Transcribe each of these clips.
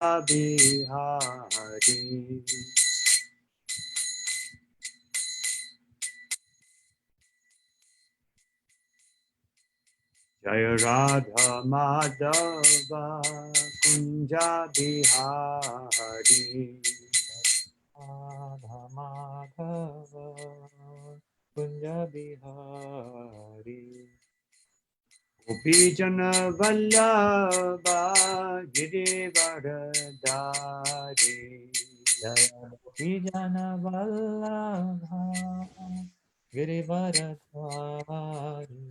Bihari. Jaya Radha Madhava Kunja Bihari. Radha Madhava Kunja Bihari. Gopijana Vallabha Girivaradari. Jaya Gopijana Vallabha Girivaradhari.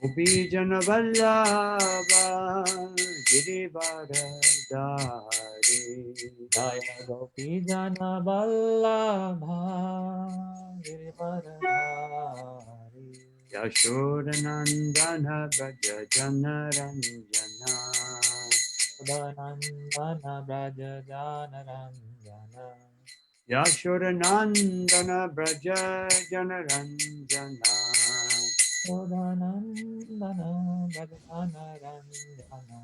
Gopijana Vallabha Girivaradari. Jaya Gopijana Vallabha Girivaradhari. Yashodanandana Braja Janaranjana. Nandana Braja Jana Ranjana. Yashodanandana Braja Janaranjana. Nandana Braja Jana Ranjana.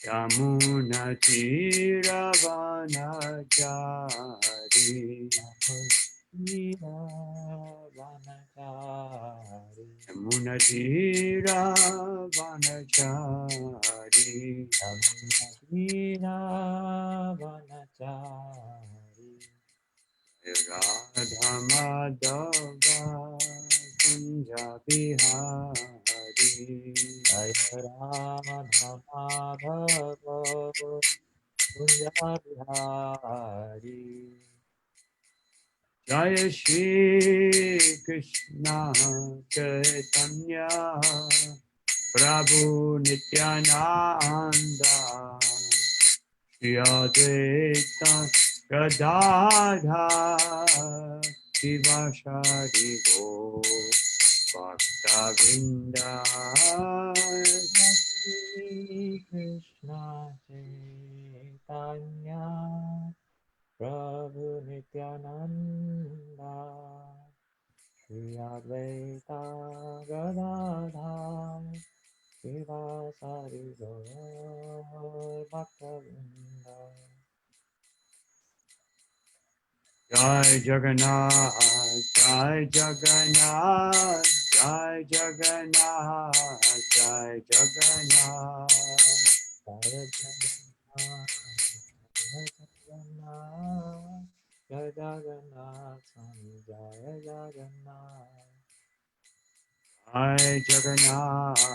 Yamuna Tiravanachari. Vanachari. Yamuna Tiravanachari. Vanachari. Radha Madhava Kunja Bihari. Jaya Radha Madhava Kunja Bihari. Jaya Shri Krishna Caitanya Prabhu Nityananda Shri Advaita Gadadhar Shivashari Go Bhakta Vrinda. Shri Krishna Chaitanya Prabhu Nityananda Shri Advaita Gadadhar Shivasari Gaur Bhaktavinda. Jai Jagannath, Jai Jagannath, Jai Jagannath, Jai Jagannath. Jaya Jagannath, Jaya Jagannath, Jaya Jagannath, Swami Jaya Jagannath. Jai Jagannath,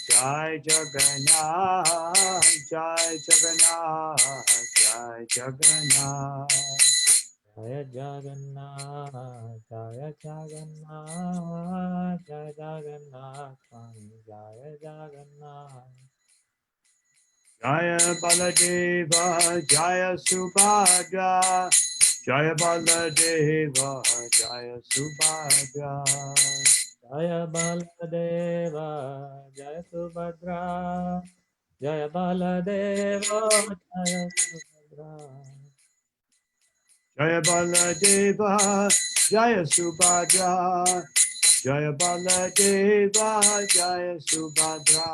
Jai Jagannath, Jai Jagannath, Jai Jagannath. Jaya Jagannath, Jaya Jagannath, Jaya Jagannath, Swami Jaya Jagannath. Jaya Baladeva, Jaya Subhadra, Jaya Baladeva, Jaya Subhadra. Jaya Baladeva, Jaya Subhadra, Jaya Baladeva, Jaya Subhadra. Jaya Baladeva, Jaya Subhadra, Jaya Baladeva, Jaya Subhadra.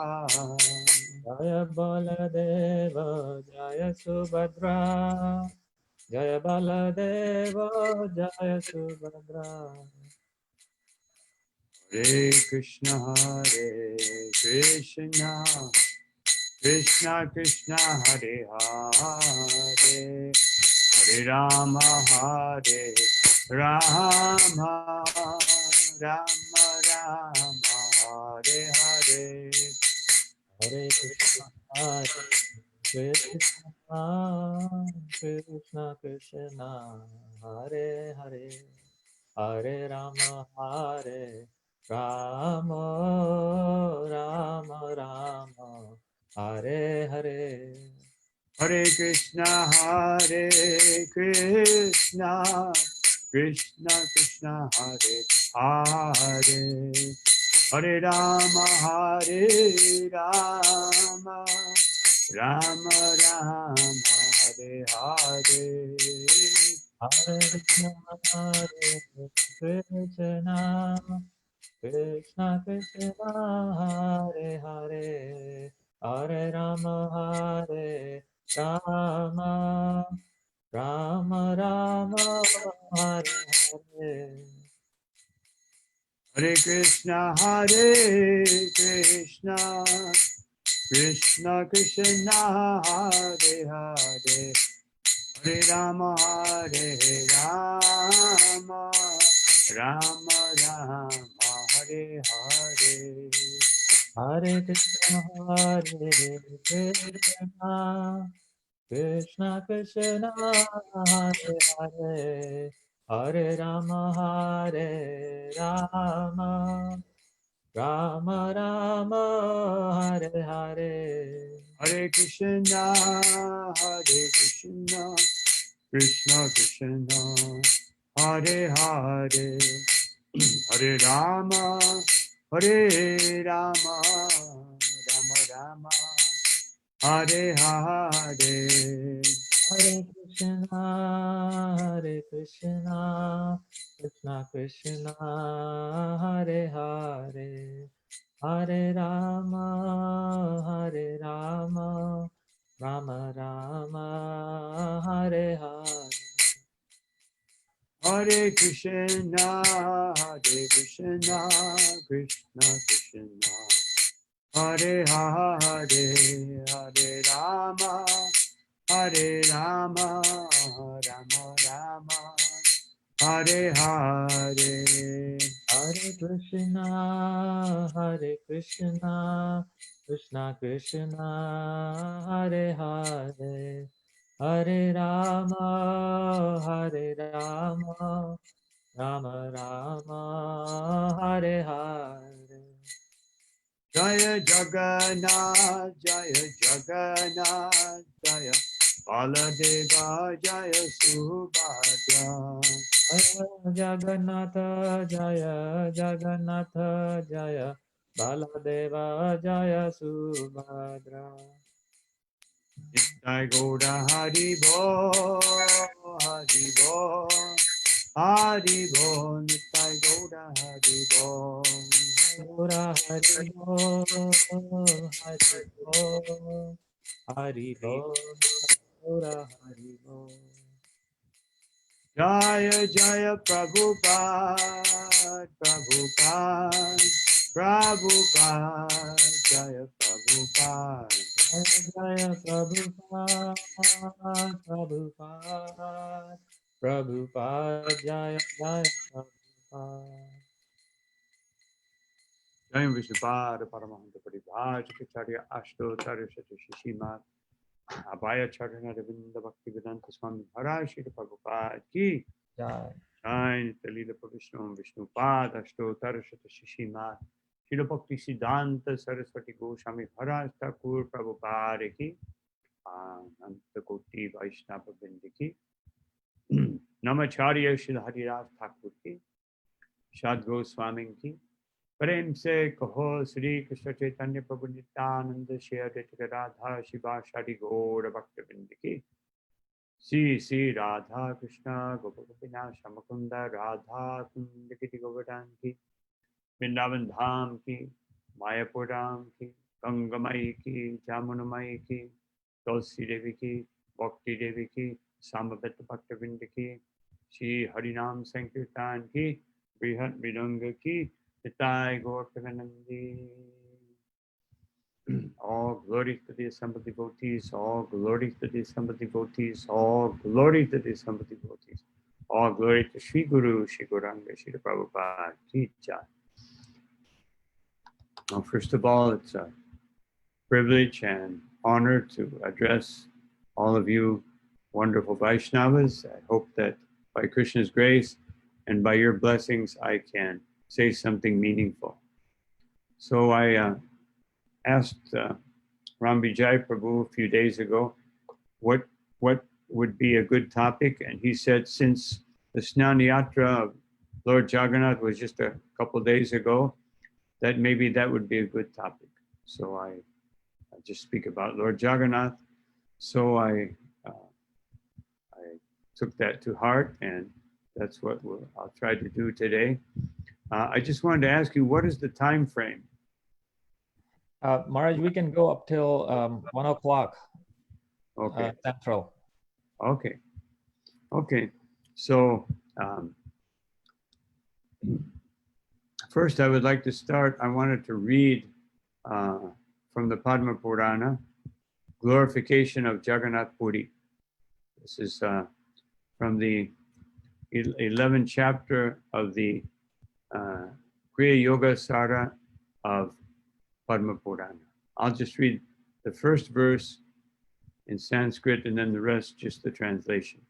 Jaya Baladeva, Jaya Subhadra, Jaya Baladeva, Jaya Subhadra. Hare Krishna, Hare Krishna, Krishna Krishna, Hare Hare, Hare Rama, Hare Rama, Rama Rama, Hare Hare. Hare Krishna, Hare Krishna, Krishna Krishna, Hare Hare, Hare Rama, Hare Rama, Rama Rama, Hare Hare. Hare Krishna, Hare Krishna, Krishna Krishna, Hare Hare, Hare Rama, Hare Rama, Rama Rama, Hare Hare. Hare Krishna, Hare Krishna, Krishna Krishna, Hare Hare, Hare Rama, Hare Rama Rama Rama Hare Hare Hare Krishna, Hare Krishna, Krishna Krishna, Hare Hare, Hare Rama, Hare Rama, Rama Rama, Hare Hare. Hare Krishna Hare Krishna Krishna Krishna Hare Hare Hare Rama Hare Rama Rama Rama Hare Hare Hare Krishna, Hare Krishna, Krishna Krishna, Hare Hare, Hare Rama, Hare Rama, Rama Rama, Hare Hare. Hare Krishna, Krishna Krishna, Hare Hare, Hare Rama, Rama Rama, Hare Hare. Hare Krishna, Hare Krishna, Krishna Krishna, Hare Hare, Hare Rama, Hare Rama, Rama Rama, Hare Hare. Hare Krishna, Krishna Krishna, Hare Hare, Hare Rama, Rama Rama, Hare Hare. Jaya Jagannath, Jaya Jagannath, Jaya Baladeva, Jaya Subhadra. Jaya Jaganatha, Jaya Jaganatha, Jaya Baladeva, Jaya Subhadra. Nitai Gaura Hari Bo, Hari Bo, Hari Bo, Nitai Gaura Hari Bo. Gaura Hari Bo, Hari Bo, Hari Bo, Gaura Hari Bo. Jaya Jaya Prabhupada, Prabhupada, Prabhupada, Jaya Prabhupada. Jaya Prabhupada, Prabhupada, Prabhupada, Jaya Jaya Prabhupada. Jai Vishnupada Paramahanta Paribhajacharya Ashtotarya Shata Shishima Abhaya Charana Ravinda Bhakti Vedanta Swami Maharaj Shri Prabhupada Ki Jai. Jai Talila Vishnu Vishnupada Ashtotarya Shata Shishima Shri Bhakti Siddhanta Saraswati Goswami Maharaj Thakur Prabhupada Ki Ananta Koti Vaishnava Vrinda Ki Namacharya Shri Hariraj Thakur Ki Shad Goswami Ki प्रेम से कहो श्री कृष्ण चैतन्य प्रभु नित्यानंद श्री अद्वैत राधा शिवा शादी गौर भक्त वृंद की श्री श्री राधा कृष्ण गोपिना श्यामकुंद राधा कुंड की गोवर्धन की वृंदावन धाम की मायापुर धाम की गंगमयी की जामुनमयी की तुलसी देवी की भक्ति देवी की सामवेद भक्त वृंद की श्री हरिनाम संकीर्तन की बृहद मृदंग की Nitai Gaur Premanandi. All glory to the assembled devotees, all glory to the assembled devotees, all glory to the assembled devotees, all glory to Sri Guru, Sri Gauranga, Sri Prabhupada, Ki Jai. Now, first of all, it's a privilege and honor to address all of you wonderful Vaishnavas. I hope that by Krishna's grace and by your blessings, I can say something meaningful. So I asked Ram Vijay Prabhu a few days ago what would be a good topic, and he said since the Snana Yatra of Lord Jaganatha was just a couple of days ago, that maybe that would be a good topic. So I just speak about Lord Jagannath. So I took that to heart, and that's what I'll try to do today. I just wanted to ask you, what is the time frame? Maharaj, we can go up till 1 o'clock. Okay. Central. Okay. Okay. So first, I would like to start. I wanted to read from the Padma Purana, Glorification of Jagannath Puri. This is from the 11th chapter of the Kriya Yoga Sara of Padma Purana. I'll just read the first verse in Sanskrit and then the rest, just the translations.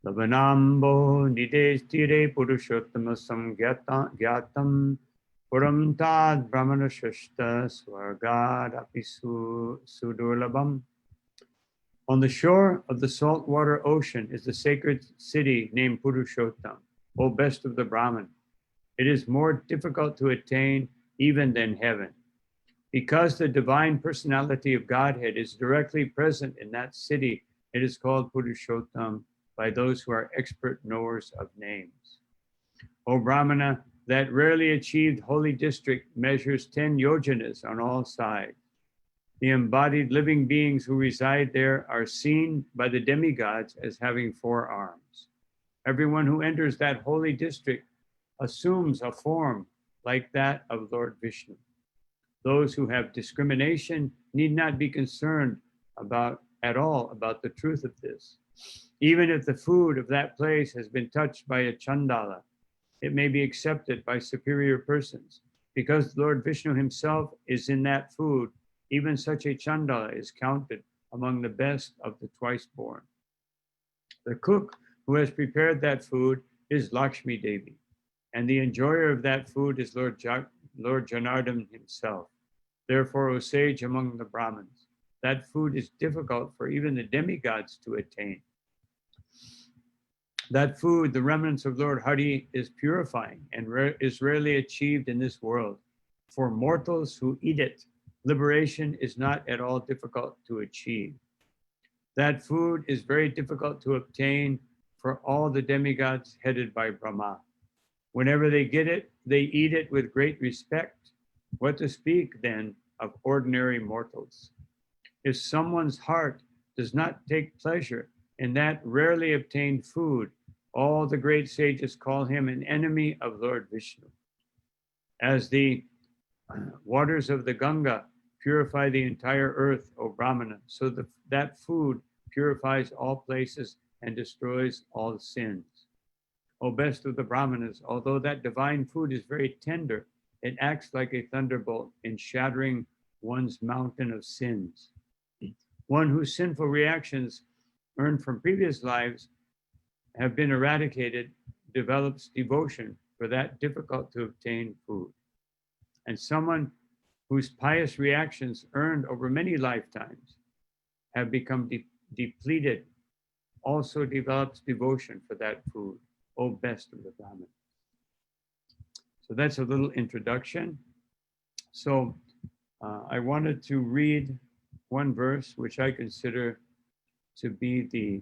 Lavanambo nidestire purushottama samgyatam puram tad brahmana shashta swargad apisu sudurlabam. On the shore of the saltwater ocean is the sacred city named Purushottam, O best of the Brahman. It is more difficult to attain even than heaven. Because the divine personality of Godhead is directly present in that city, it is called Purushottam by those who are expert knowers of names. O Brahmana, that rarely achieved holy district measures 10 yojanas on all sides. The embodied living beings who reside there are seen by the demigods as having 4 arms. Everyone who enters that holy district assumes a form like that of Lord Vishnu. Those who have discrimination need not be concerned at all about the truth of this. Even if the food of that place has been touched by a chandala, it may be accepted by superior persons. Because Lord Vishnu himself is in that food, even such a chandala is counted among the best of the twice born. The cook who has prepared that food is Lakshmi Devi, and the enjoyer of that food is Lord Janardhan himself. Therefore, O sage among the Brahmins, that food is difficult for even the demigods to attain. That food, the remnants of Lord Hari, is purifying and is rarely achieved in this world. For mortals who eat it, liberation is not at all difficult to achieve. That food is very difficult to obtain for all the demigods headed by Brahma. Whenever they get it, they eat it with great respect. What to speak then of ordinary mortals? If someone's heart does not take pleasure in that rarely obtained food, all the great sages call him an enemy of Lord Vishnu. As the waters of the Ganga purify the entire earth, O Brahmana, so that food purifies all places and destroys all sins. O best of the Brahmanas, although that divine food is very tender, it acts like a thunderbolt in shattering one's mountain of sins. One whose sinful reactions earned from previous lives have been eradicated develops devotion for that difficult to obtain food. And someone whose pious reactions earned over many lifetimes have become depleted also develops devotion for that food, O best of the Brahman. So that's a little introduction. So I wanted to read one verse which I consider to be the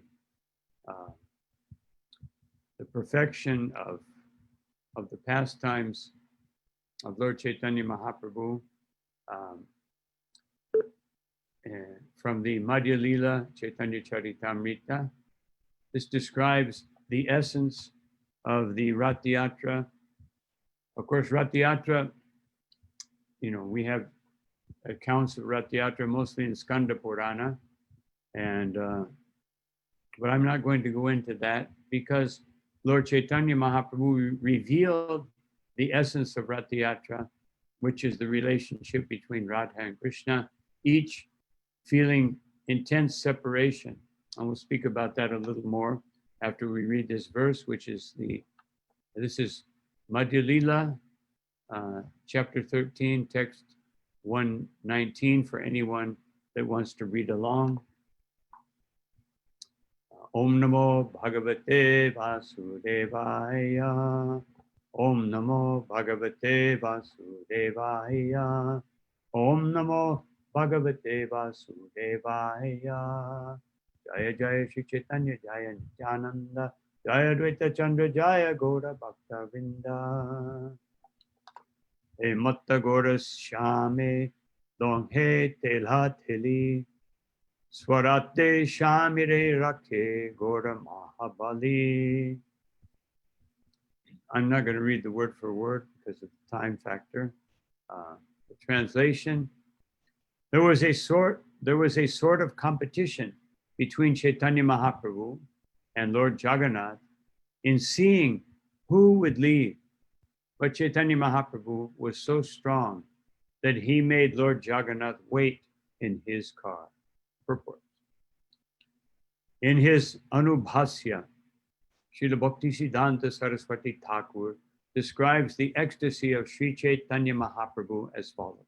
perfection of the pastimes of Lord Caitanya Mahaprabhu from the Madhya Lila Chaitanya Charitamrita. This describes the essence of the Rath Yatra. Of course, Rath Yatra, we have accounts of Rath Yatra mostly in Skanda Purana, and but I'm not going to go into that because Lord Caitanya Mahaprabhu revealed the essence of Rath Yatra, which is the relationship between Radha and Krishna, each feeling intense separation. And we'll speak about that a little more after we read this verse, which is this is Madhya Lila, chapter 13, text 119 for anyone that wants to read along. Om Namo Bhagavate Vasudevaya. Om Namo Bhagavate Vasudevaya. Om Namo Bhagavate Vasudevaya. Jaya Jaya Shri Chaitanya Jaya Nityananda. Jaya Dvaita Chandra Jaya Gaura Bhakta Vrinda. He Matta Gaura Shyame Dong He Telha Thili. Swarate Shamire Rakhe Gora Mahabali. I'm not going to read the word for word because of the time factor. The translation: there was a sort of competition between Chaitanya Mahaprabhu and Lord Jagannath in seeing who would lead. But Chaitanya Mahaprabhu was so strong that he made Lord Jagannath wait in his car. Purport. In his Anubhasya, Srila Bhaktisiddhanta Saraswati Thakur describes the ecstasy of Sri Chaitanya Mahaprabhu as follows.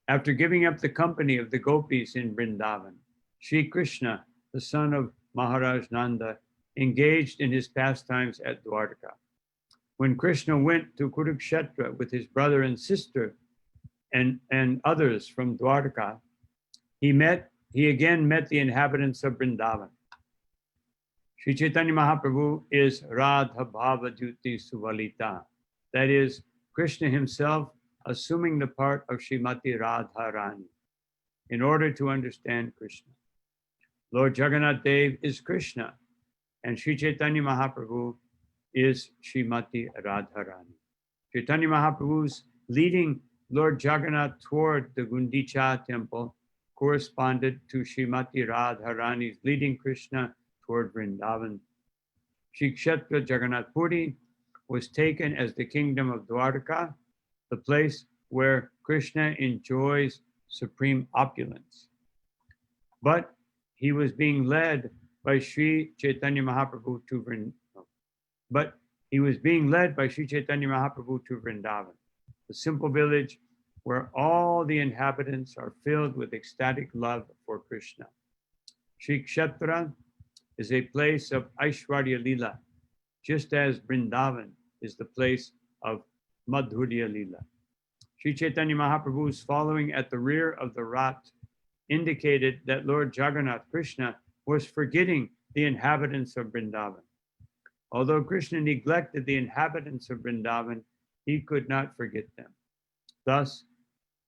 After giving up the company of the gopis in Vrindavan, Sri Krishna, the son of Maharaj Nanda, engaged in his pastimes at Dwarka. When Krishna went to Kurukshetra with his brother and sister and others from Dwarka, he again met the inhabitants of Vrindavan. Sri Chaitanya Mahaprabhu is Radha Bhava Jyoti Suvalita, that is, Krishna himself assuming the part of Srimati Radharani in order to understand Krishna. Lord Jagannath Dev is Krishna, and Sri Chaitanya Mahaprabhu is Srimati Radharani. Chaitanya Mahaprabhu's leading Lord Jagannath toward the Gundicha temple corresponded to Srimati Radharani's leading Krishna toward Vrindavan. Shri Kshetra Jagannath Puri was taken as the kingdom of Dwarka, the place where Krishna enjoys supreme opulence. But he was being led by Sri Chaitanya Mahaprabhu to Vrindavan, the simple village where all the inhabitants are filled with ecstatic love for Krishna. Shri Kshetra is a place of Aishwarya Lila, just as Vrindavan is the place of Madhurya Lila. Sri Chaitanya Mahaprabhu's following at the rear of the Rath indicated that Lord Jagannath Krishna was forgetting the inhabitants of Vrindavan. Although Krishna neglected the inhabitants of Vrindavan, he could not forget them. Thus,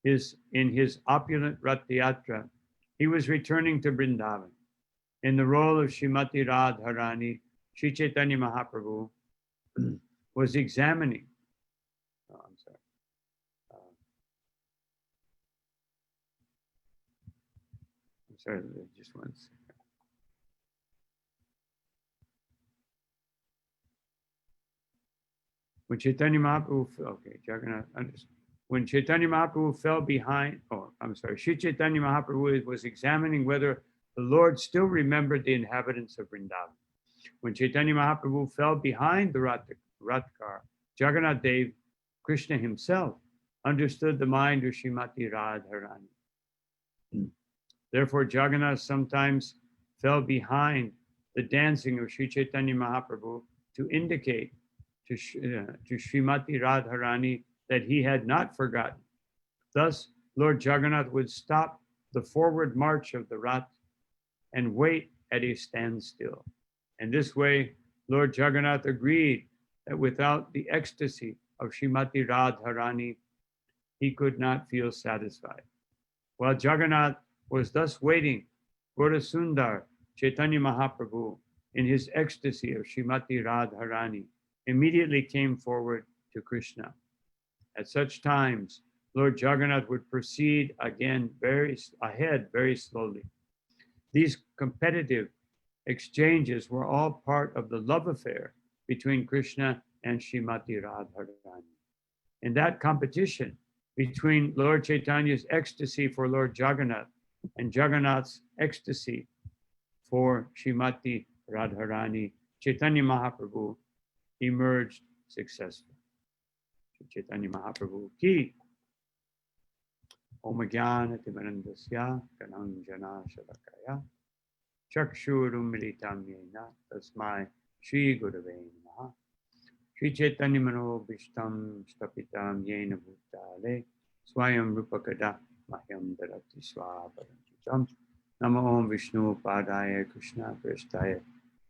in his opulent Rath Yatra, he was returning to Vrindavan. In the role of Srimati Radharani, Sri Chaitanya Mahaprabhu was examining. Just one second. When Chaitanya Mahaprabhu, when Chaitanya Mahaprabhu fell behind, Sri Chaitanya Mahaprabhu was examining whether the Lord still remembered the inhabitants of Vrindavan. When Chaitanya Mahaprabhu fell behind the Rath car, Jagannath Dev, Krishna himself, understood the mind of Srimati Radharani. Therefore, Jagannath sometimes fell behind the dancing of Sri Chaitanya Mahaprabhu to indicate to Srimati Radharani that he had not forgotten. Thus, Lord Jagannath would stop the forward march of the Rath and wait at a standstill. And this way, Lord Jagannath agreed that without the ecstasy of Srimati Radharani, he could not feel satisfied. While Jagannath was thus waiting, Gaurasundar Chaitanya Mahaprabhu, in his ecstasy of Srimati Radharani, immediately came forward to Krishna. At such times, Lord Jagannath would proceed again very slowly. These competitive exchanges were all part of the love affair between Krishna and Srimati Radharani. In that competition between Lord Chaitanya's ecstasy for Lord Jagannath and Jagannath's ecstasy for Srimati Radharani, Chaitanya Mahaprabhu emerged successful. Chaitanya Mahaprabhu ki Om Jnana Timirandasya Kananjana Shalakaya Chakshurum Militam Yena Tasmai Shri Gurave Namaha Shri Chaitanya Mano Bhishtam Stapitam Yena Bhutale Swayam Rupakada Mahyam Darati Swaparanchitam Namo Om Vishnu Padaya Krishna Prestaya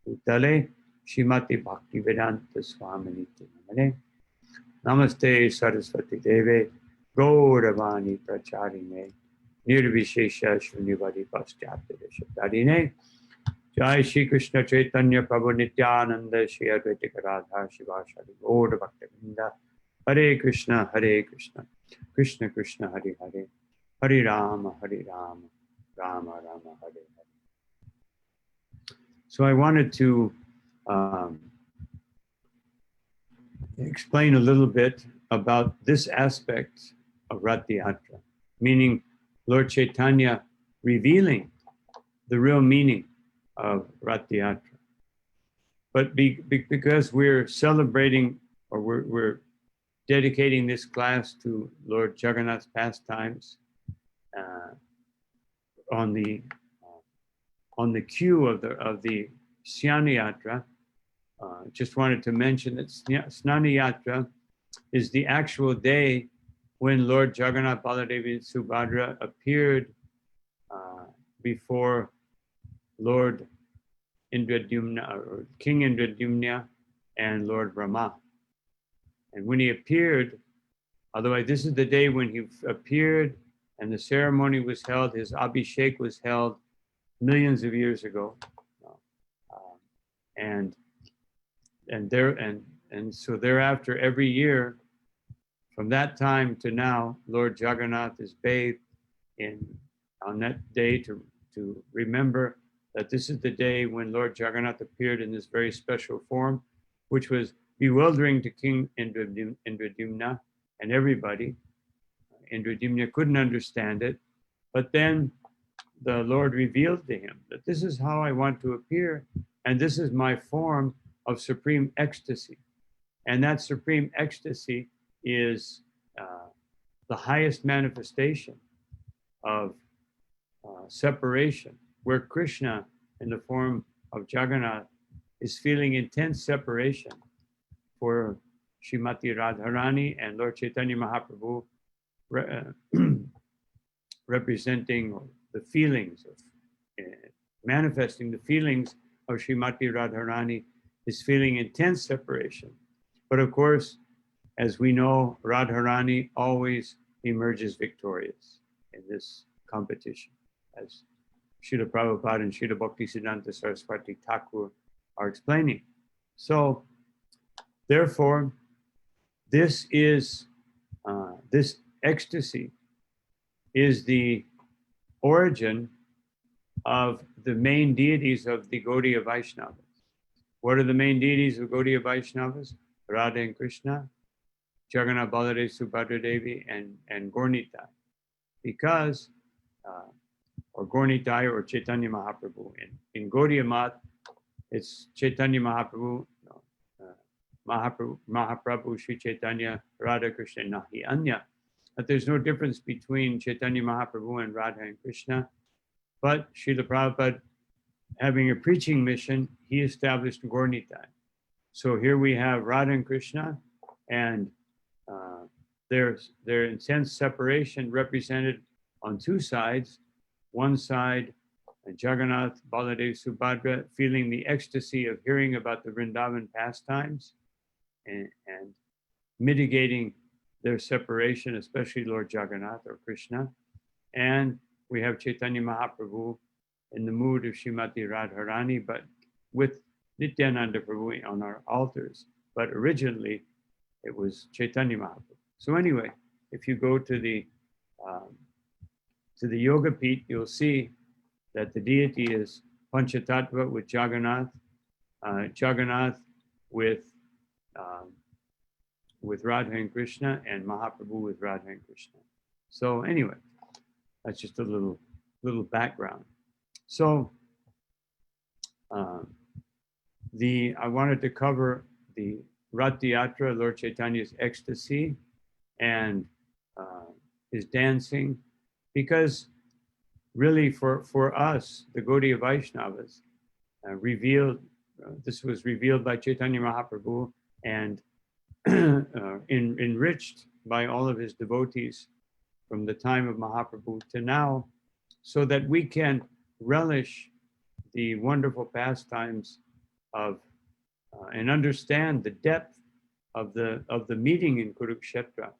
Bhutale Srimati Bhaktivedanta Swaminiti Namane Namaste Saraswati Deve Gauravani Pracharine Nirvishesha Shunyavadi Paschatya Jai Shri Krishna Chaitanya Prabhu Nityananda Shri Advaita Radha Shiva Shari Gaur Bhaktavinda Hare Krishna Krishna Krishna Hare Hare Hare Rama Rama Rama Hare Hare. So I wanted to explain a little bit about this aspect of Rath Yatra, meaning Lord Caitanya revealing the real meaning of Rath Yatra. But because we're celebrating, or we're dedicating this class to Lord Jagannath's pastimes on the cue of the Snana Yatra, just wanted to mention that Snana Yatra is the actual day when Lord Jagannath, Baladevi, and Subhadra appeared before Lord Indradyumna, or King Indradyumna, and Lord Brahma. And when he appeared, otherwise this is the day when he appeared and the ceremony was held, his Abhishek was held millions of years ago. And so thereafter, every year, from that time to now, Lord Jagannath is bathed on that day to remember that this is the day when Lord Jagannath appeared in this very special form, which was bewildering to King Indradyumna and everybody. Indradyumna couldn't understand it, but then the Lord revealed to him that this is how I want to appear, and this is my form of supreme ecstasy. And that supreme ecstasy is the highest manifestation of separation, where Krishna, in the form of Jagannath, is feeling intense separation for Srimati Radharani and Lord Caitanya Mahaprabhu, representing the feelings of manifesting the feelings of Srimati Radharani, is feeling intense separation. But of course, as we know, Radharani always emerges victorious in this competition, as Srila Prabhupada and Srila Bhaktisiddhanta Saraswati Thakur are explaining. So, therefore, this ecstasy is the origin of the main deities of the Gaudiya Vaishnavas. What are the main deities of Gaudiya Vaishnavas? Radha and Krishna, Jagannath, Baladev, Subhadra Devi, and Gaur-Nitai. Because, or Gaur-Nitai or Chaitanya Mahaprabhu. In Gaudiya Mat, it's Chaitanya Mahaprabhu, Mahaprabhu, Sri Chaitanya, Radha, Krishna, Nahi Anya. But there's no difference between Chaitanya Mahaprabhu and Radha and Krishna. But Srila Prabhupada, having a preaching mission, he established Gaur-Nitai. So here we have Radha and Krishna, and their intense separation represented on two sides. One side, Jagannath, Baladev, Subhadra, feeling the ecstasy of hearing about the Vrindavan pastimes and mitigating their separation, especially Lord Jagannath or Krishna. And we have Chaitanya Mahaprabhu in the mood of Srimati Radharani, but with Nityananda Prabhu on our altars. But originally, it was Chaitanya Mahaprabhu. So anyway, if you go to the Yoga Peeth, you'll see that the deity is Panchatattva with Jagannath, Jagannath with Radha and Krishna, and Mahaprabhu with Radha and Krishna. So anyway, that's just a little background. So I wanted to cover the Rath Yatra, Lord Chaitanya's ecstasy, and his dancing, because really for us, the Gaudiya Vaishnavas, this was revealed by Chaitanya Mahaprabhu and enriched by all of his devotees from the time of Mahaprabhu to now, so that we can relish the wonderful pastimes of and understand the depth of the meeting in Kurukshetra,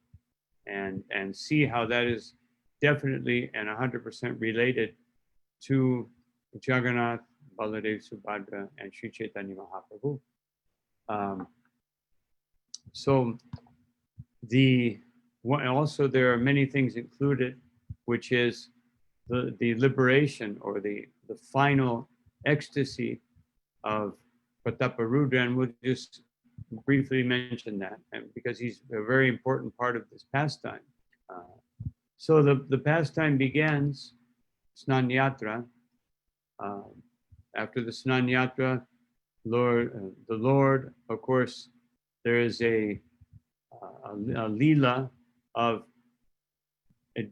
and see how that is definitely and 100% related to Jagannath, Baladev, Subhadra, and Sri Chaitanya Mahaprabhu. So also there are many things included, which is the liberation or the final ecstasy of Prataparudra, and we'll just briefly mention that, and because he's a very important part of this pastime. So the pastime begins, Snan Yatra. After the Snan Yatra, the Lord, of course, there is a lila of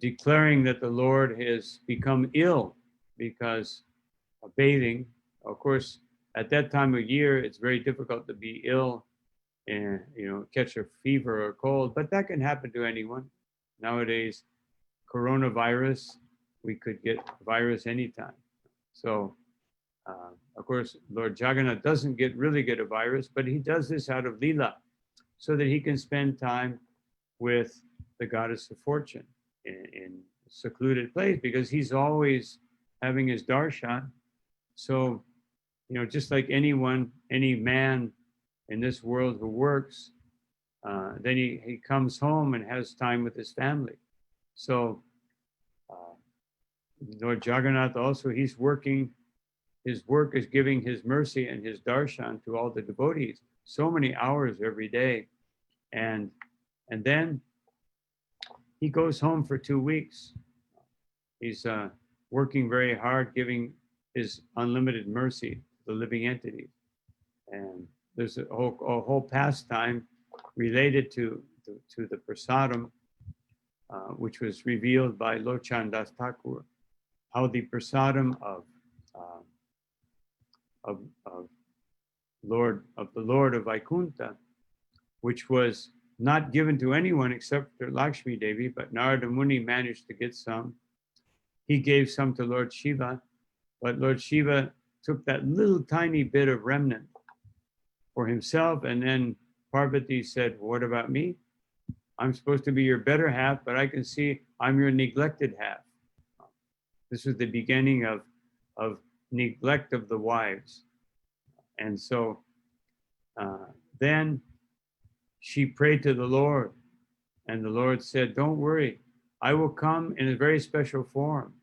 declaring that the Lord has become ill because of bathing. Of course, at that time of year, it's very difficult to be ill and catch a fever or cold, but that can happen to anyone. Nowadays, coronavirus, we could get virus anytime. So, of course, Lord Jagannath doesn't really get a virus, but he does this out of lila, so that he can spend time with the goddess of fortune in a secluded place, because he's always having his darshan. So, just like any man in this world who works, then he comes home and has time with his family. So Lord Jagannath also, he's working, his work is giving his mercy and his darshan to all the devotees, so many hours every day. And then he goes home for 2 weeks. He's working very hard, giving his unlimited mercy to the living entities. And there's a whole pastime related to the prasadam, which was revealed by Lochan Das Thakur, how the prasadam of the Lord of Vaikuntha, which was not given to anyone except for Lakshmi Devi, but Narada Muni managed to get some. He gave some to Lord Shiva, but Lord Shiva took that little tiny bit of remnant for himself, and then Parvati said, "What about me? I'm supposed to be your better half, but I can see I'm your neglected half." This was the beginning of neglect of the wives. And so then she prayed to the Lord, and the Lord said, "Don't worry, I will come in a very special form,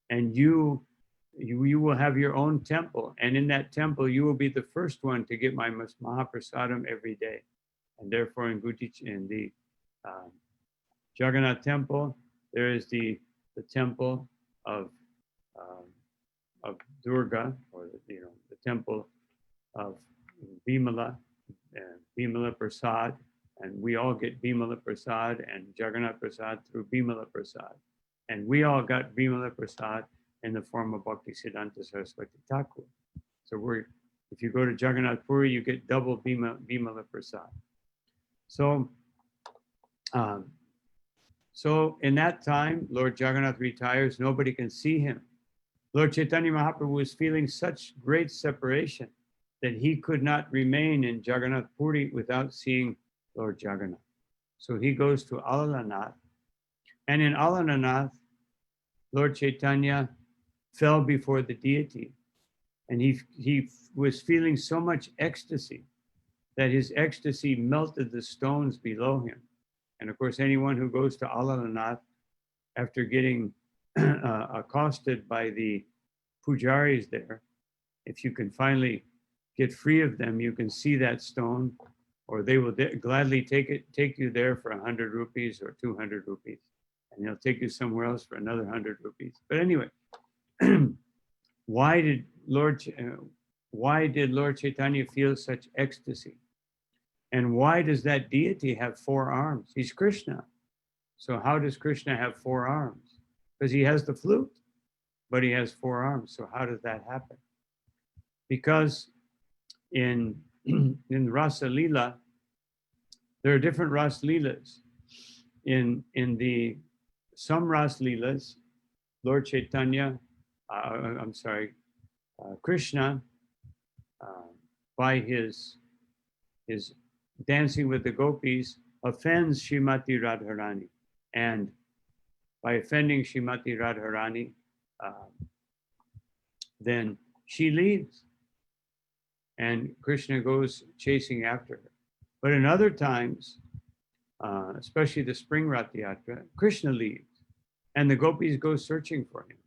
and you will have your own temple, and in that temple you will be the first one to get my Mahaprasadam every day." And therefore in the Jagannath temple, there is the temple of Durga, or the temple of Bimala, Bimala Prasad, and we all get Bimala Prasad and Jagannath Prasad through Bimala Prasad. And we all got Bimala Prasad in the form of Bhakti Siddhanta Saraswati Thakur. So if you go to Jagannath Puri, you get double Bimala Prasad. So in that time, Lord Jagannath retires, nobody can see him. Lord Chaitanya Mahaprabhu was feeling such great separation that he could not remain in Jagannath Puri without seeing Lord Jagannath. So he goes to Alalanath, and in Alalanath, Lord Chaitanya fell before the deity, and he was feeling so much ecstasy that his ecstasy melted the stones below him. And of course, anyone who goes to Alalanath after getting accosted by the pujaris there, if you can finally get free of them, you can see that stone, or they will gladly take you there for 100 rupees or 200 rupees, and they'll take you somewhere else for another 100 rupees. But anyway, why did Lord Chaitanya feel such ecstasy? And why does that deity have 4 arms? He's Krishna. So how does Krishna have 4 arms? Because he has the flute, but he has 4 arms. So how does that happen? Because in Rasa Leela, there are different Rasa Leelas. In some Rasa Leelas, Lord Chaitanya, Krishna, by his dancing with the gopis, offends Srimati Radharani. And by offending Srimati Radharani, then she leaves and Krishna goes chasing after her. But in other times, especially the spring Rath Yatra, Krishna leaves and the gopis go searching for him.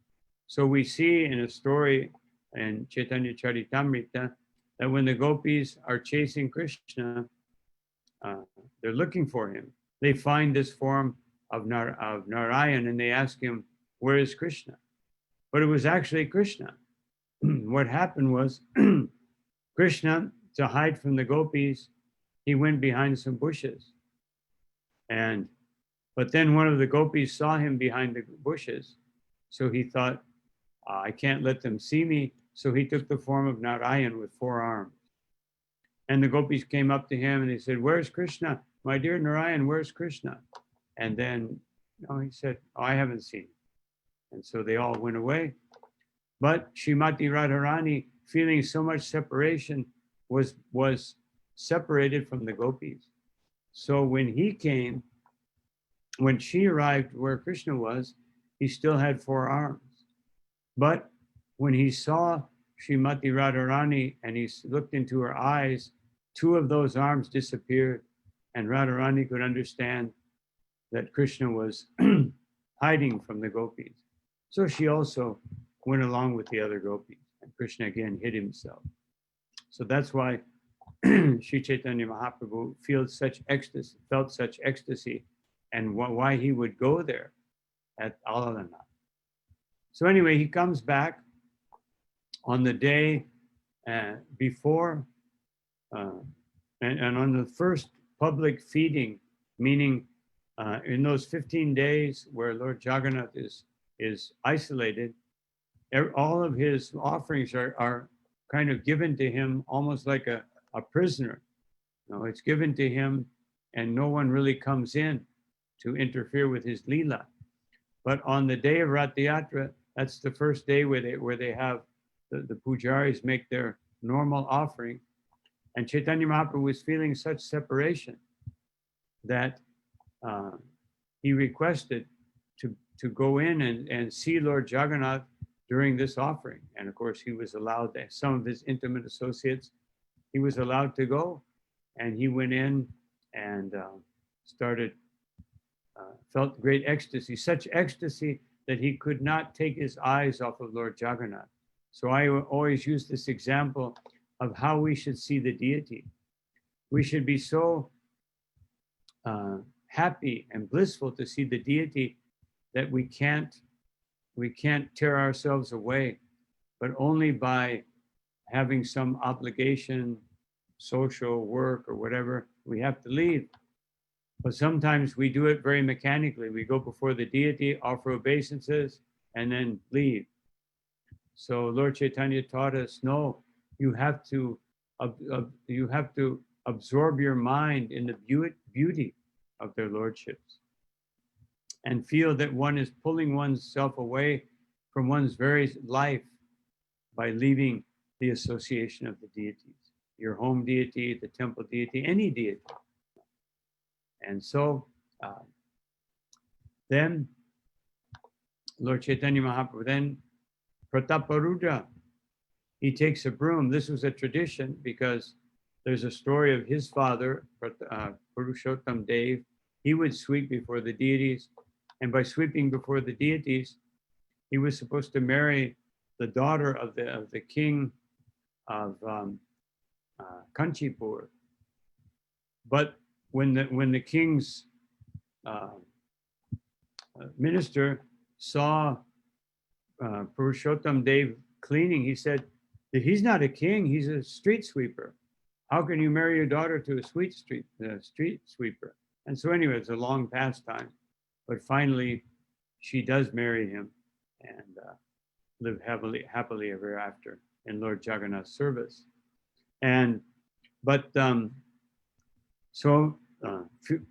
So we see in a story in Chaitanya Charitamrita that when the gopis are chasing Krishna, they're looking for him. They find this form of Narayan and they ask him, where is Krishna? But it was actually Krishna. What happened was Krishna, to hide from the gopis, he went behind some bushes. But then one of the gopis saw him behind the bushes. So he thought, I can't let them see me. So he took the form of Narayan with 4 arms. And the gopis came up to him and they said, where's Krishna? My dear Narayan, where's Krishna? And then he said, I haven't seen him. And so they all went away. But Srimati Radharani, feeling so much separation, was separated from the gopis. So when she arrived where Krishna was, he still had 4 arms. But when he saw Srimati Radharani and he looked into her eyes, 2 of those arms disappeared, and Radharani could understand that Krishna was hiding from the gopis. So she also went along with the other gopis, and Krishna again hid himself. So that's why Sri Chaitanya Mahaprabhu felt such ecstasy, and why he would go there at Alalana. So anyway, he comes back on the day before, and on the first public feeding, meaning in those 15 days where Lord Jaganatha is isolated, all of his offerings are kind of given to him almost like a prisoner. It's given to him and no one really comes in to interfere with his Leela. But on the day of Rath Yatra, that's the first day where they have the pujaris make their normal offering. And Chaitanya Mahaprabhu was feeling such separation that he requested to go in and see Lord Jagannath during this offering. And of course, he was allowed, some of his intimate associates, he was allowed to go. And he went in and felt great ecstasy, such ecstasy that he could not take his eyes off of Lord Jagannath. So I always use this example of how we should see the deity. We should be so happy and blissful to see the deity that we can't tear ourselves away, but only by having some obligation, social work or whatever, we have to leave. But sometimes we do it very mechanically. We go before the deity, offer obeisances, and then leave. So Lord Chaitanya taught us, no, you have to absorb your mind in the beauty of their lordships and feel that one is pulling oneself away from one's very life by leaving the association of the deities, your home deity, the temple deity, any deity. And so then Lord Chaitanya Mahaprabhu, then Prataparudra, he takes a broom. This was a tradition because there's a story of his father, Purushottam Dev. He would sweep before the deities, and by sweeping before the deities, he was supposed to marry the daughter of the king of Kanchipur. But when the king's minister saw Purushottam Dev cleaning, he said, he's not a king, he's a street sweeper. How can you marry your daughter to a street sweeper? And so anyway, it's a long pastime. But finally, she does marry him and live happily ever after in Lord Jagannath's service.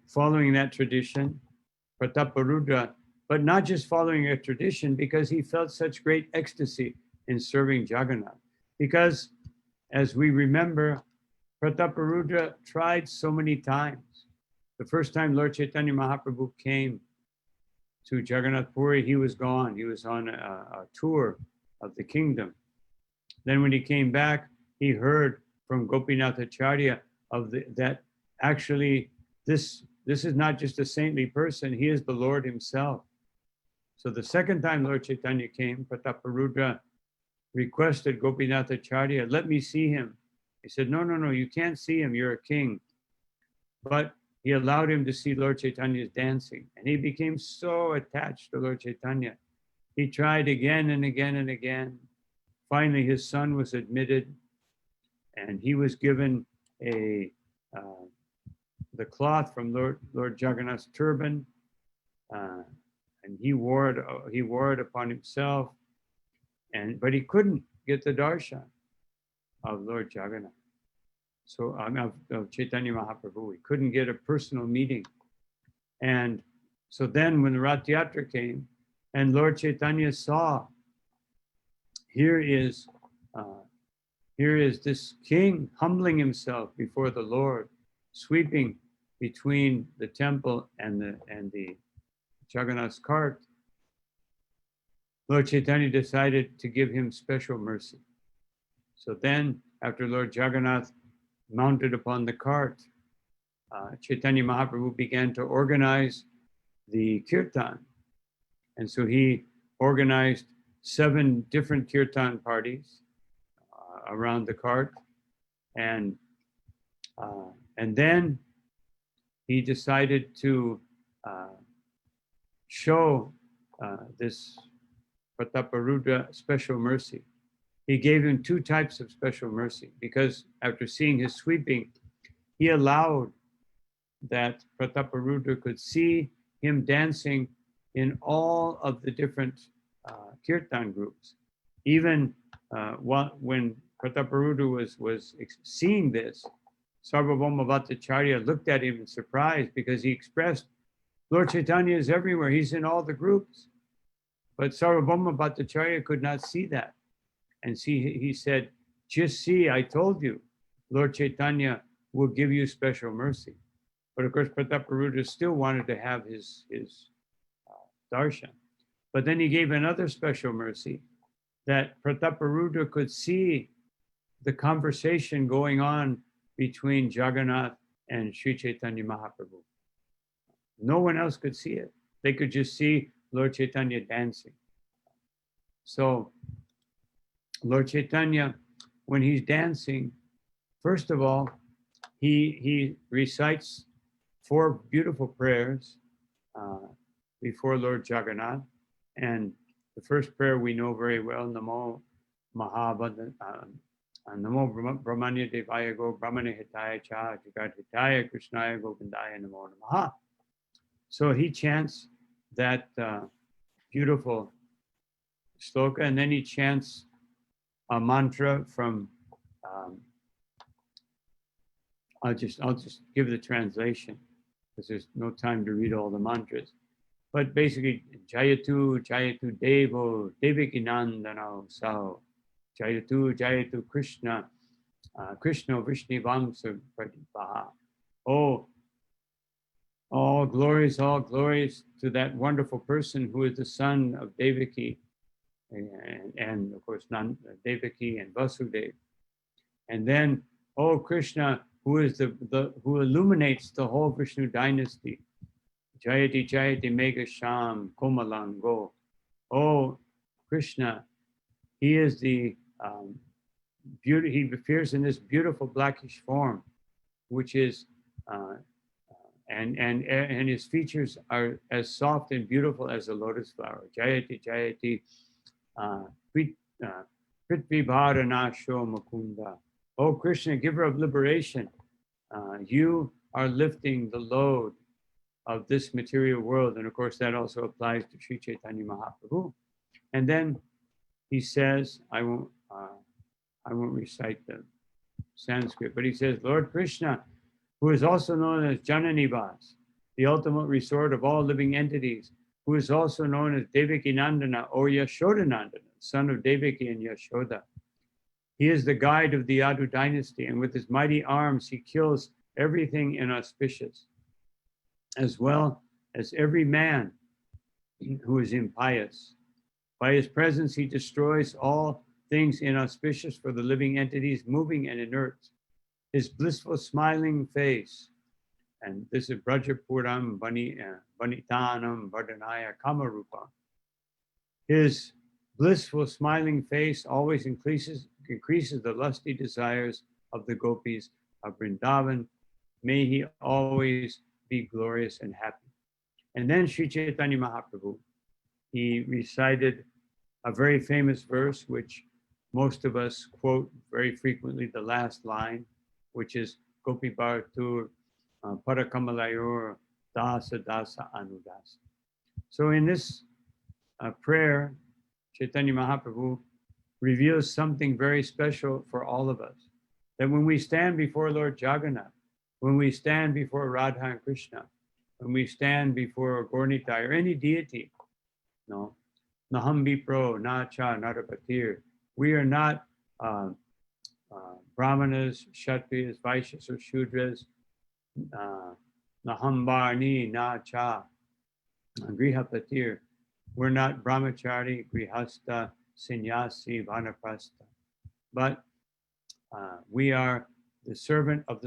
Following that tradition, Prataparudra, but not just following a tradition, because he felt such great ecstasy in serving Jagannath. Because as we remember, Prataparudra tried so many times. The first time Lord Chaitanya Mahaprabhu came to Jagannath Puri, he was gone. He was on a tour of the kingdom. Then when he came back, he heard from Gopinath Acharya that actually this is not just a saintly person, he is the Lord himself. So the second time Lord Caitanya came, Prataparudra requested Gopinath Acharya, let me see him. He said, no, you can't see him, you're a king. But he allowed him to see Lord Chaitanya's dancing. And he became so attached to Lord Caitanya. He tried again and again and again. Finally, his son was admitted, and he was given the cloth from Lord Jagannath's turban, and he wore it upon himself. But he couldn't get the darshan of Lord Jagannath. So of Chaitanya Mahaprabhu, he couldn't get a personal meeting. And so then when the Rath Yatra came, and Lord Chaitanya saw, here is this king humbling himself before the Lord, sweeping between the temple and the Jagannath's cart. Lord Chaitanya decided to give him special mercy. So then, after Lord Jagannath mounted upon the cart, Chaitanya Mahaprabhu began to organize the kirtan. And so he organized 7 different kirtan parties around the cart. And then he decided to show this Prataparudra special mercy. He gave him 2 types of special mercy, because after seeing his sweeping, he allowed that Prataparudra could see him dancing in all of the different kirtan groups. Even when Prataparudra was seeing this, Sarvabhauma Bhattacharya looked at him in surprise, because he expressed, Lord Chaitanya is everywhere, he's in all the groups. But Sarvabhauma Bhattacharya could not see that. And he said, just see, I told you, Lord Chaitanya will give you special mercy. But of course, Prataparudra still wanted to have his darshan. But then he gave another special mercy, that Prataparudra could see the conversation going on between Jagannath and Sri Chaitanya Mahaprabhu. No one else could see it. They could just see Lord Chaitanya dancing. So Lord Chaitanya, when he's dancing, first of all, he recites 4 beautiful prayers before Lord Jagannath. And the first prayer we know very well, Namo Mahabhadra, Namo Brahmanya Devaya Go Brahmane Hitaya Cha Jagat Hitaya Krishnaya Govindaya Namo Namaha. So he chants that beautiful shloka, and then he chants a mantra from, I'll just give the translation, because there's no time to read all the mantras. But basically, Jayatu, Jayatu Devo, Devaki Nandana Sao, Jayatu, Jayatu Krishna, Krishna Vishnivamsa Pratipaha. Oh, all glories to that wonderful person who is the son of Devaki, and of course, Devaki and Vasudev. And then, oh Krishna, who is who illuminates the whole Vishnu dynasty. Jayati Jayati Mega Sham Komalango. Oh Krishna, he is the beauty. He appears in this beautiful blackish form, which is and his features are as soft and beautiful as a lotus flower. Jayati Jayati Prithvi Bharanasho Mukunda. Oh Krishna, giver of liberation, you are lifting the load of this material world. And of course, that also applies to Sri Chaitanya Mahaprabhu. And then he says, I won't recite the Sanskrit, but he says, Lord Krishna, who is also known as Jananivas, the ultimate resort of all living entities, who is also known as Devaki Nandana or Yashoda Nandana, son of Devaki and Yashoda. He is the guide of the Yadu dynasty, and with his mighty arms, he kills everything inauspicious, as well as every man who is impious. By his presence, he destroys all things inauspicious for the living entities, moving and inert. His blissful smiling face, and this is Brajapuram Vanitanam Vardhanaya Kamarupa. His blissful smiling face always increases the lusty desires of the gopis of Vrindavan. May he always be glorious and happy. And then Sri Chaitanya Mahaprabhu, he recited a very famous verse, which most of us quote very frequently, the last line, which is Gopi Bharatur Parakamalayur Dasa Dasa Anudasa. So in this prayer, Chaitanya Mahaprabhu reveals something very special for all of us. That when we stand before Lord Jaganatha, when we stand before Radha and Krishna, when we stand before Gaurnitai or any deity, no, Naham Vipro, Nacha, Narapatir, we are not Brahmanas, Kshatriyas, Vaishyas, or Shudras, Naham Varni, Nacha, Grihapatir. We're not Brahmachari, Grihasta, Sannyasi, Vanaprastha, but we are the servant of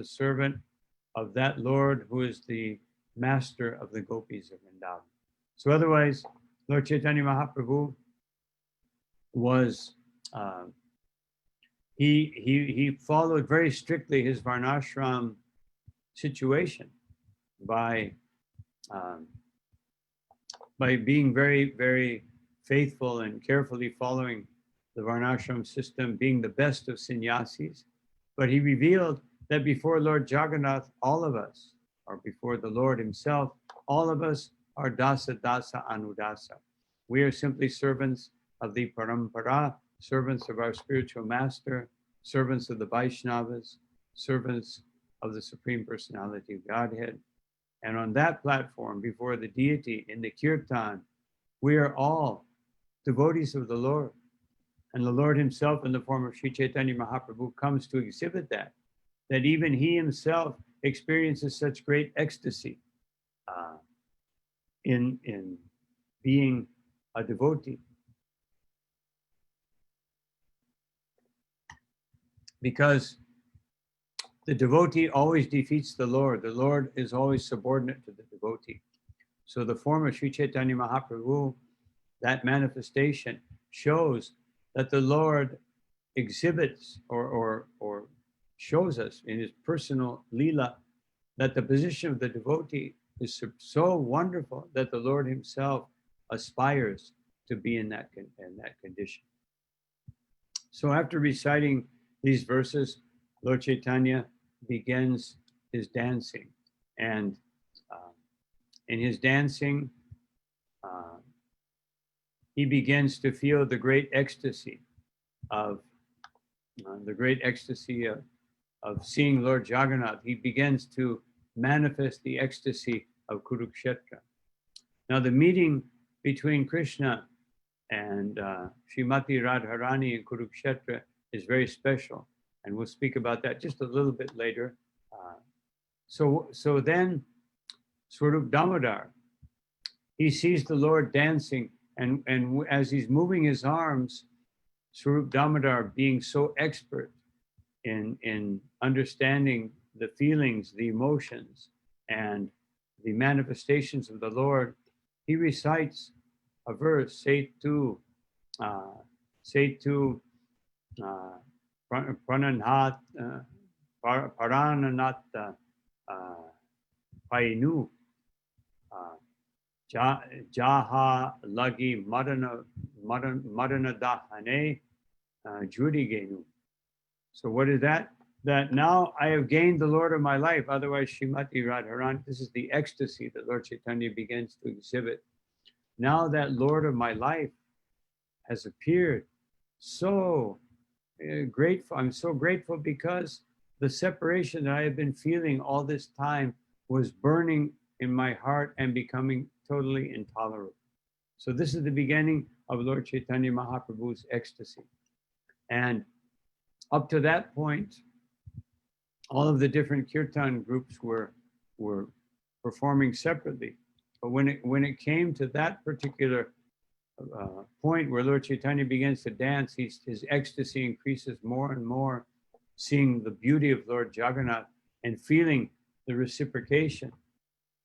that Lord who is the master of the gopis of Vrindavan. So otherwise, Lord Chaitanya Mahaprabhu was, he followed very strictly his varnashram situation by being very, very faithful and carefully following the varnashram system, being the best of sannyasis. But he revealed that before Lord Jagannath, all of us, or before the Lord himself, all of us are dasa dasa anudasa. We are simply servants of the parampara, servants of our spiritual master, servants of the Vaishnavas, servants of the Supreme Personality of Godhead. And on that platform, before the deity in the kirtan, we are all devotees of the Lord. And the Lord himself, in the form of Sri Chaitanya Mahaprabhu, comes to exhibit that even he himself experiences such great ecstasy in being a devotee. Because the devotee always defeats the Lord. The Lord is always subordinate to the devotee. So the form of Sri Chaitanya Mahaprabhu, that manifestation, shows that the Lord exhibits or shows us in his personal lila that the position of the devotee is so wonderful that the Lord himself aspires to be in that condition. So after reciting these verses, Lord Chaitanya begins his dancing. And in his dancing, he begins to feel the great ecstasy of seeing Lord Jagannath. He begins to manifest the ecstasy of Kurukshetra. Now the meeting between Krishna and Srimati Radharani in Kurukshetra is very special, and we'll speak about that just a little bit later. So then Swarup Damodar, he sees the Lord dancing, and as he's moving his arms, Swarup Damodar, being so expert in understanding the feelings, the emotions, and the manifestations of the Lord, he recites a verse, Setu Prananat Parananat Painu Jaha Lagi Madanadahane Judigenu. So what is that? That now I have gained the Lord of my life, otherwise Srimati Radharani. This is the ecstasy that Lord Chaitanya begins to exhibit. Now that Lord of my life has appeared. So grateful. I'm so grateful because the separation that I have been feeling all this time was burning in my heart and becoming totally intolerable. So this is the beginning of Lord Chaitanya Mahaprabhu's ecstasy. And up to that point, all of the different kirtan groups were performing separately. But when it came to that particular point where Lord Chaitanya begins to dance, his ecstasy increases more and more, seeing the beauty of Lord Jagannath and feeling the reciprocation.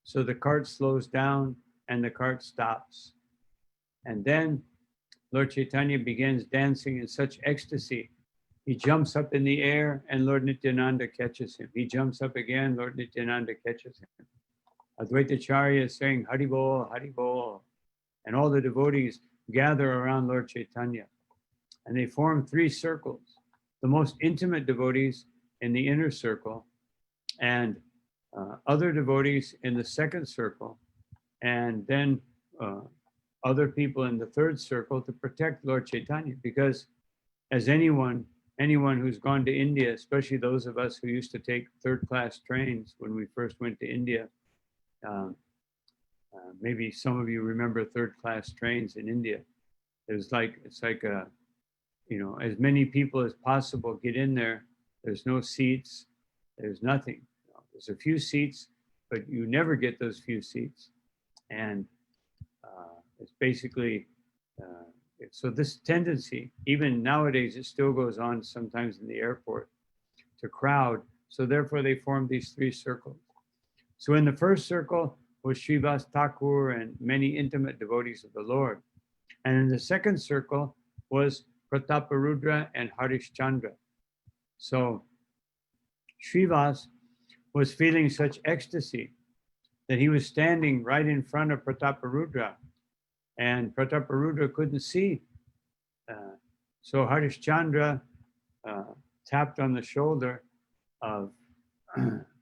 So the cart slows down and the cart stops. And then Lord Chaitanya begins dancing in such ecstasy. He jumps up in the air and Lord Nityananda catches him. He jumps up again, Lord Nityananda catches him. Advaitacharya is saying, Hari Bol, Hari Bol. And all the devotees gather around Lord Chaitanya. And they form three circles. The most intimate devotees in the inner circle, and other devotees in the second circle, and then other people in the third circle to protect Lord Chaitanya. Because as anyone who's gone to India, especially those of us who used to take third-class trains when we first went to India, maybe some of you remember third-class trains in India. It's like as many people as possible get in there. There's no seats. There's nothing. There's a few seats, but you never get those few seats. And it's basically, so this tendency, even nowadays, it still goes on sometimes in the airport to crowd. So therefore they form these three circles. So in the first circle was Srivas Thakur and many intimate devotees of the Lord. And in the second circle was Prataparudra and Harishchandra. So Srivas was feeling such ecstasy that he was standing right in front of Prataparudra, and Prataparudra couldn't see. So Harishchandra tapped on the shoulder of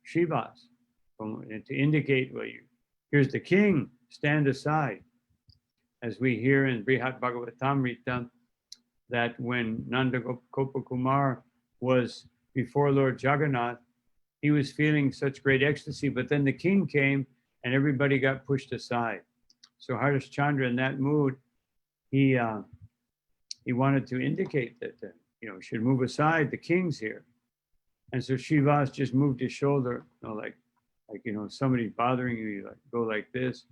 Srivas to indicate, well, here's the king, stand aside. As we hear in Brihat Bhagavatamrita, that when Nanda Gopakumar was before Lord Jagannath, he was feeling such great ecstasy, but then the king came and everybody got pushed aside. So Harishchandra, in that mood, he wanted to indicate that should move aside, the king's here. And so Srivas just moved his shoulder, like somebody bothering you, like go like this.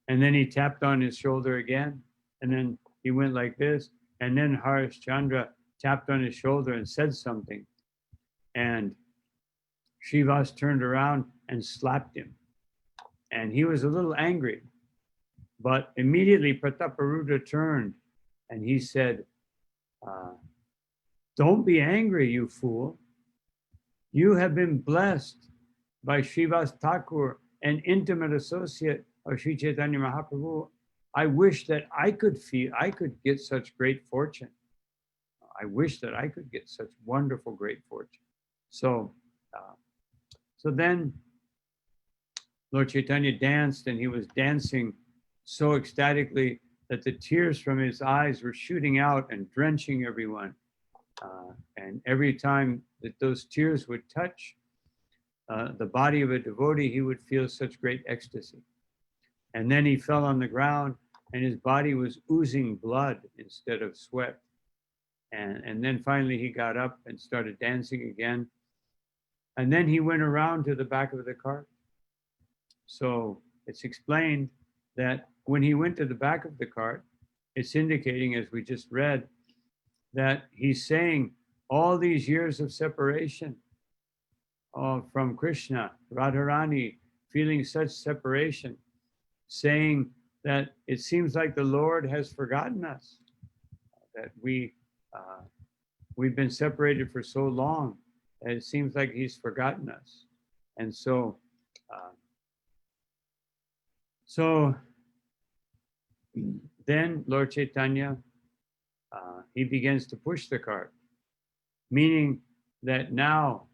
And then he tapped on his shoulder again, and then he went like this. And then Harishchandra tapped on his shoulder and said something. And Srivas turned around and slapped him. And he was a little angry. But immediately Prataparudra turned and he said, don't be angry, you fool. You have been blessed by Srivas Thakur, an intimate associate of Sri Chaitanya Mahaprabhu. I wish that I could get such great fortune. I wish that I could get such wonderful, great fortune. So then Lord Chaitanya danced, and he was dancing so ecstatically that the tears from his eyes were shooting out and drenching everyone. And every time that those tears would touch the body of a devotee, he would feel such great ecstasy. And then he fell on the ground and his body was oozing blood instead of sweat. And then finally he got up and started dancing again. And then he went around to the back of the cart. So it's explained that when he went to the back of the cart, it's indicating, as we just read, that he's saying all these years of separation from Krishna, Radharani, feeling such separation, saying that it seems like the Lord has forgotten us, that we've been separated for so long that it seems like he's forgotten us. And so then Lord Chaitanya, he begins to push the cart, meaning that now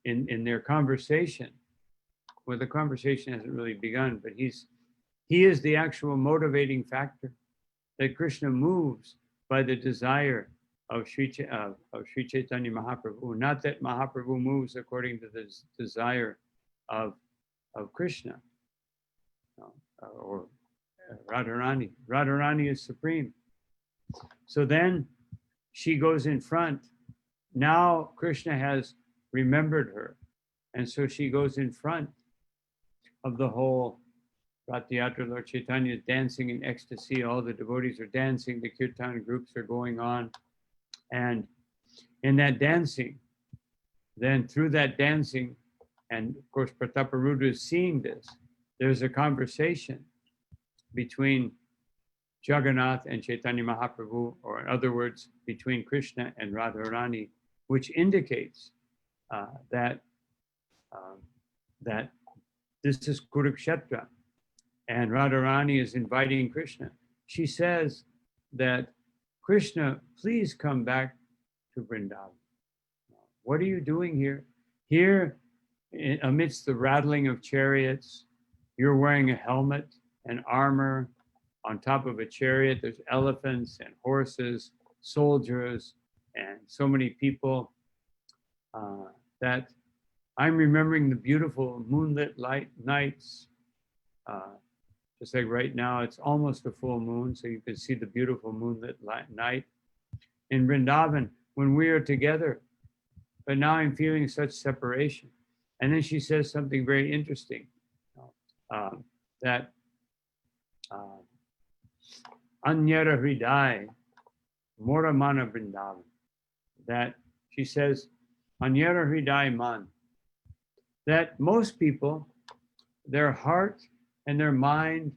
in their conversation, well, the conversation hasn't really begun, but he is the actual motivating factor, that Krishna moves by the desire of Sri Chaitanya Mahaprabhu, not that Mahaprabhu moves according to the desire of Krishna or Radharani. Radharani is supreme. So then she goes in front. Now Krishna has remembered her. And so she goes in front of the whole Rathayatra, Lord Caitanya is dancing in ecstasy. All the devotees are dancing. The kirtan groups are going on. And in that dancing, then through that dancing, and of course Prataparudra is seeing this, there's a conversation between Jagannath and Chaitanya Mahaprabhu, or in other words, between Krishna and Radharani, which indicates that that this is Kurukshetra, and Radharani is inviting Krishna. She says that, Krishna, please come back to Vrindavan. What are you doing here? Here, amidst the rattling of chariots, you're wearing a helmet and armor. On top of a chariot, there's elephants and horses, soldiers, and so many people that I'm remembering the beautiful moonlit nights. Just like right now, it's almost a full moon, so you can see the beautiful moonlit night in Vrindavan when we are together. But now I'm feeling such separation. And then she says something very interesting, that Anyara Hridai Moramana Vrindavan. That she says, Anyara Hridai Man. That most people, their heart and their mind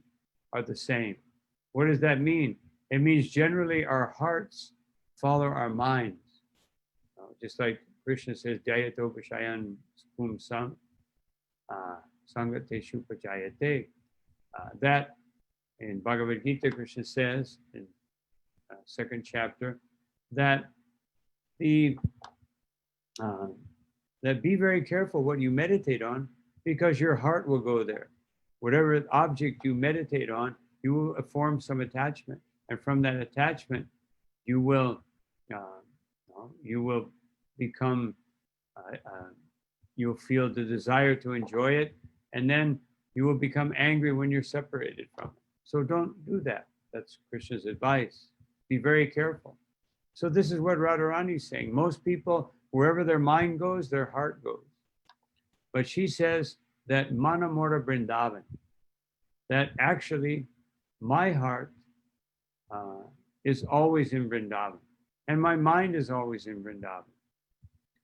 are the same. What does that mean? It means generally our hearts follow our minds. Just like Krishna says, Jayato Vishayan Pum Sang, Sangate Shupajayate. That in Bhagavad Gita, Krishna says in second chapter that that be very careful what you meditate on, because your heart will go there. Whatever object you meditate on, you will form some attachment, and from that attachment, you will become, you'll feel the desire to enjoy it, and then you will become angry when you're separated from it. So don't do that. That's Krishna's advice. Be very careful. So this is what Radharani is saying. Most people, wherever their mind goes, their heart goes. But she says that Manamora Vrindavan, that actually my heart is always in Vrindavan, and my mind is always in Vrindavan.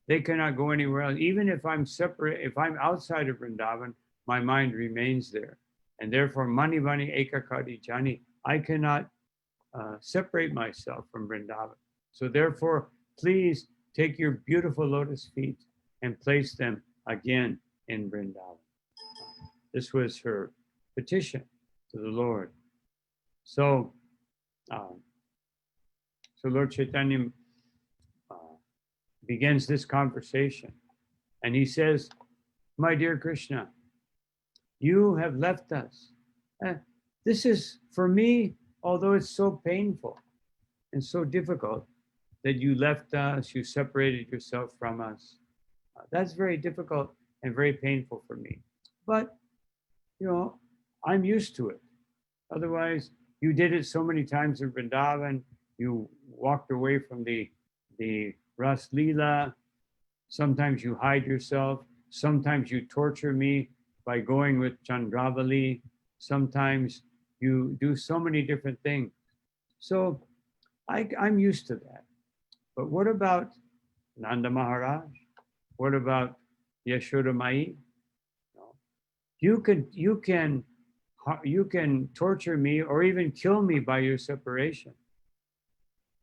They cannot go anywhere else. Even if I'm separate, if I'm outside of Vrindavan, my mind remains there. And therefore, Mani Vani Ekakadi Jani, I cannot separate myself from Vrindavan. So therefore, please take your beautiful lotus feet and place them again in Vrindavan. This was her petition to the Lord. So, Lord Caitanya begins this conversation, and he says, my dear Krishna, you have left us. This is, for me, although it's so painful and so difficult that you left us, you separated yourself from us. That's very difficult and very painful for me. But, I'm used to it. Otherwise, you did it so many times in Vrindavan. You walked away from the Ras Leela. Sometimes you hide yourself. Sometimes you torture me by going with Chandravali. Sometimes you do so many different things. So I'm used to that. But what about Nanda Maharaj? What about Yashoda Mai? You can torture me or even kill me by your separation.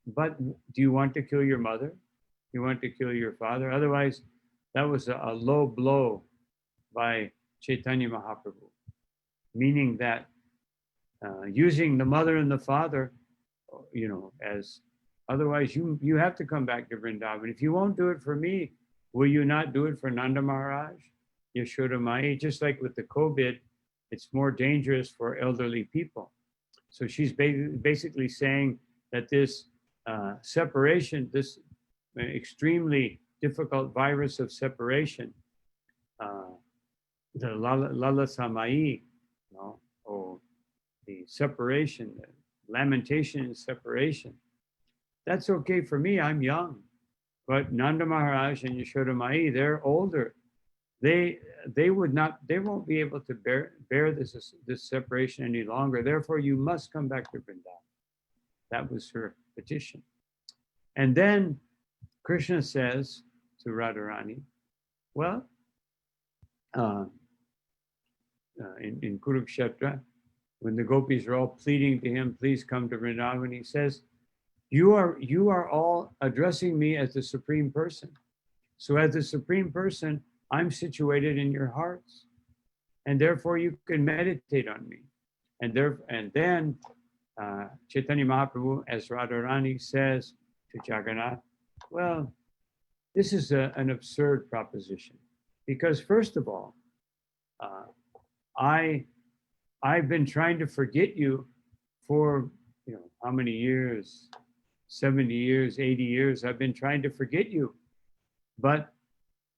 But do you want to kill your mother? You want to kill your father? Otherwise, that was a low blow by Chaitanya Mahaprabhu, meaning that using the mother and the father, as otherwise you have to come back to Vrindavan. If you won't do it for me, will you not do it for Nanda Maharaj, Yashoda Mai? Just like with the COVID, it's more dangerous for elderly people. So she's basically saying that this separation, this extremely difficult virus of separation, the Lala Samai, or the separation, the lamentation and separation, that's okay for me, I'm young. But Nanda Maharaj and Yashoda Mai, they're older. they won't be able to bear this separation any longer. Therefore, you must come back to Vrindavan. That was her petition. And then Krishna says to Radharani, well, in Kurukshetra, when the gopis are all pleading to him, please come to Vrindavan, he says, you are all addressing me as the Supreme Person. So as the Supreme Person, I'm situated in your hearts. And therefore you can meditate on me. And then Chaitanya Mahaprabhu, as Radharani says to Jagannath, well, this is an absurd proposition. Because first of all, I've been trying to forget you for, how many years? 70 years, 80 years, I've been trying to forget you. But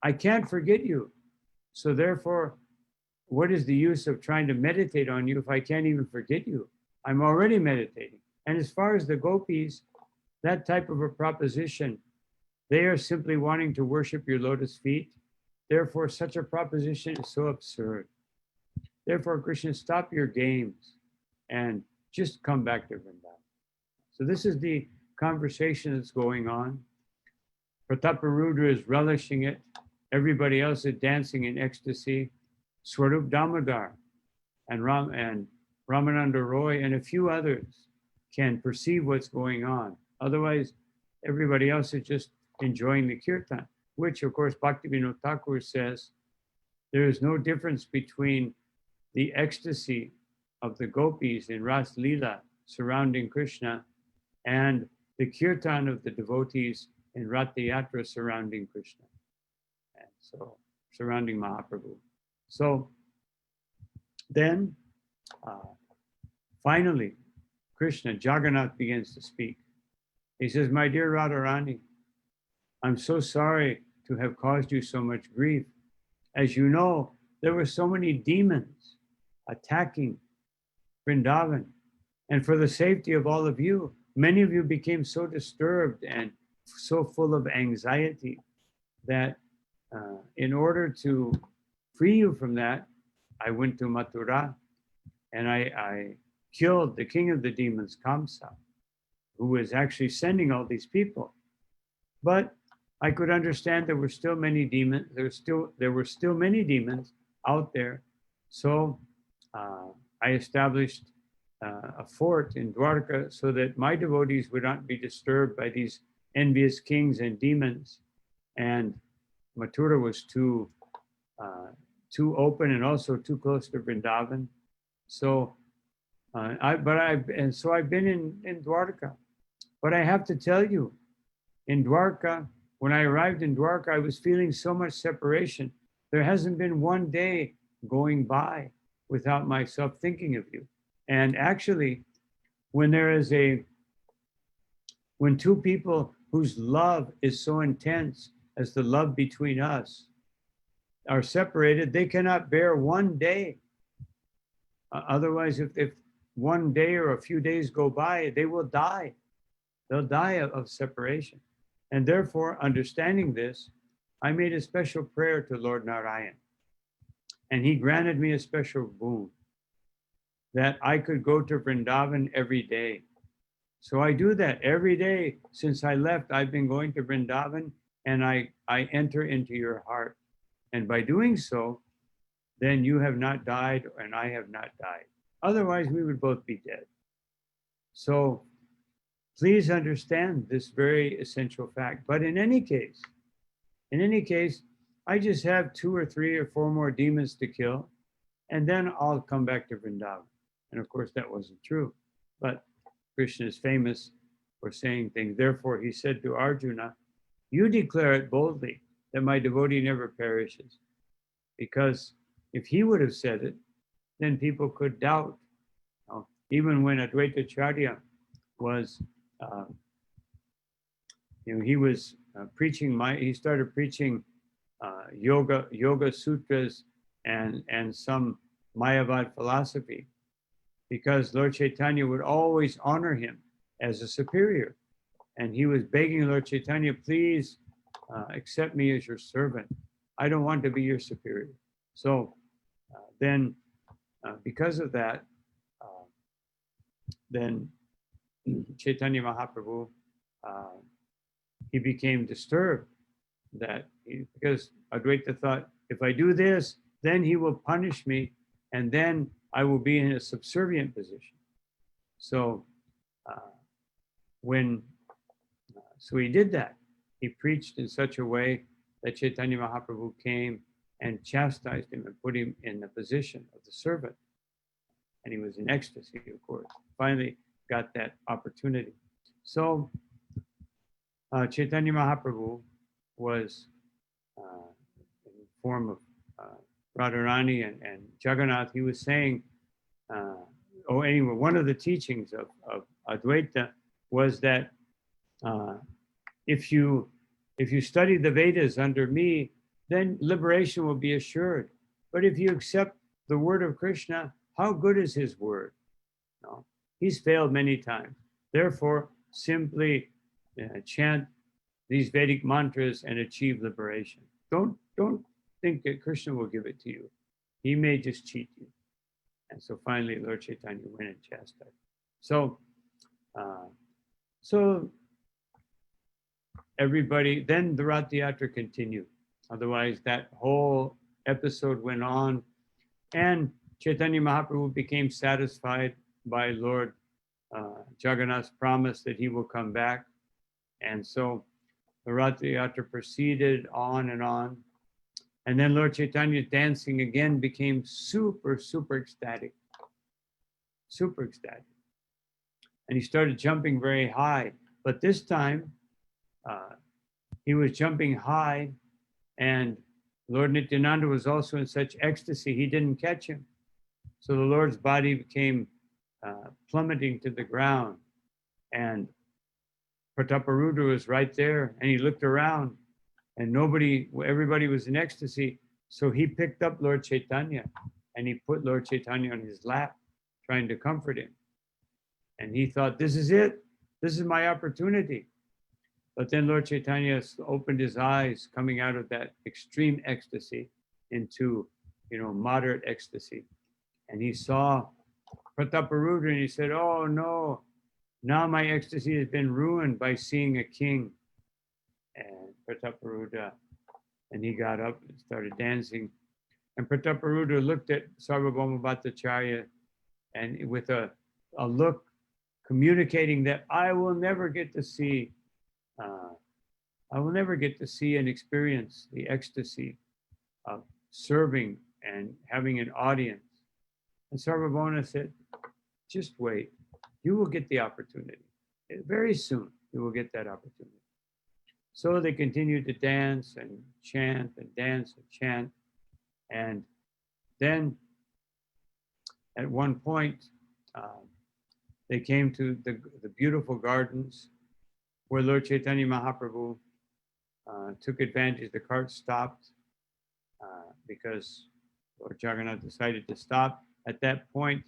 I can't forget you. So therefore, what is the use of trying to meditate on you if I can't even forget you? I'm already meditating. And as far as the gopis, that type of a proposition, they are simply wanting to worship your lotus feet. Therefore, such a proposition is so absurd. Therefore, Krishna, stop your games and just come back to Vrindavan. So this is the conversation that's going on. Prataparudra is relishing it. Everybody else is dancing in ecstasy. Swarup Damodar and Ramananda Roy and a few others can perceive what's going on. Otherwise, everybody else is just enjoying the kirtan, which of course Bhaktivinoda Thakur says there is no difference between the ecstasy of the gopis in Ras Leela surrounding Krishna and the kirtan of the devotees in Ratha Yatra surrounding Krishna. And so surrounding Mahaprabhu. So then, finally, Krishna, Jagannath begins to speak. He says, my dear Radharani, I'm so sorry to have caused you so much grief. As you know, there were so many demons attacking Vrindavan. And for the safety of all of you, many of you became so disturbed and so full of anxiety that in order to free you from that, I went to Mathura and I killed the king of the demons, Kamsa, who was actually sending all these people. But I could understand there were still many demons. There were still many demons out there. So I established a fort in Dwarka so that my devotees would not be disturbed by these envious kings and demons. And Mathura was too open and also too close to Vrindavan. So I've been in Dwarka. But I have to tell you, in Dwarka, when I arrived in Dwarka, I was feeling so much separation. There hasn't been one day going by without myself thinking of you. And actually, when two people whose love is so intense as the love between us are separated, they cannot bear one day. Otherwise, if one day or a few days go by, they will die. They'll die of separation. And therefore, understanding this, I made a special prayer to Lord Narayan. And he granted me a special boon that I could go to Vrindavan every day. So I do that every day. Since I left, I've been going to Vrindavan and I enter into your heart. And by doing so, then you have not died and I have not died. Otherwise, we would both be dead. So please understand this very essential fact. But in any case, I just have 2 or 3 or 4 more demons to kill, and then I'll come back to Vrindavan. And of course, that wasn't true. But Krishna is famous for saying things. Therefore, he said to Arjuna, you declare it boldly that my devotee never perishes. Because if he would have said it, then people could doubt. Even when Advaitacharya was, he was preaching, he started preaching yoga sutras and some Mayavad philosophy, because Lord Caitanya would always honor him as a superior. And he was begging Lord Caitanya, please accept me as your servant. I don't want to be your superior. So then, because of that, then Chaitanya Mahaprabhu, he became disturbed because Advaita thought, if I do this, then he will punish me, and then I will be in a subservient position. So so he did that. He preached in such a way that Chaitanya Mahaprabhu came and chastised him and put him in the position of the servant. And he was in ecstasy, of course. Finally got that opportunity. So Chaitanya Mahaprabhu was in the form of Radharani and Jagannath. He was saying, anyway, one of the teachings of Advaita was that if you study the Vedas under me, then liberation will be assured. But if you accept the word of Krishna, how good is his word? No, he's failed many times. Therefore, simply chant these Vedic mantras and achieve liberation. Don't think that Krishna will give it to you. He may just cheat you. And so finally, Lord Chaitanya went and chastised. So everybody, then the Rath Yatra continued. Otherwise, that whole episode went on, and Chaitanya Mahaprabhu became satisfied by Lord Jagannath's promise that he will come back. And so the Rath Yatra proceeded on. And then Lord Chaitanya's dancing again became super, super ecstatic. Super ecstatic. And he started jumping very high. But this time, he was jumping high, and Lord Nityananda was also in such ecstasy, he didn't catch him. So the Lord's body became plummeting to the ground. And Prataparudra was right there, and he looked around, and everybody was in ecstasy. So he picked up Lord Chaitanya, and he put Lord Chaitanya on his lap, trying to comfort him. And he thought, this is it. This is my opportunity. But then Lord Chaitanya opened his eyes, coming out of that extreme ecstasy into, moderate ecstasy. And he saw Prataparudra, and he said, oh no, now my ecstasy has been ruined by seeing a king. And Prataparudra, and he got up and started dancing. And Prataparudra looked at Sarvabhauma Bhattacharya, and with a look communicating that I will never get to see and experience the ecstasy of serving and having an audience. And Sarvabhauma said, just wait, you will get the opportunity. Very soon, you will get that opportunity. So they continued to dance and chant and dance and chant. And then at one point, they came to the beautiful gardens where Lord Chaitanya Mahaprabhu took advantage. The cart stopped because Lord Jagannath decided to stop. At that point,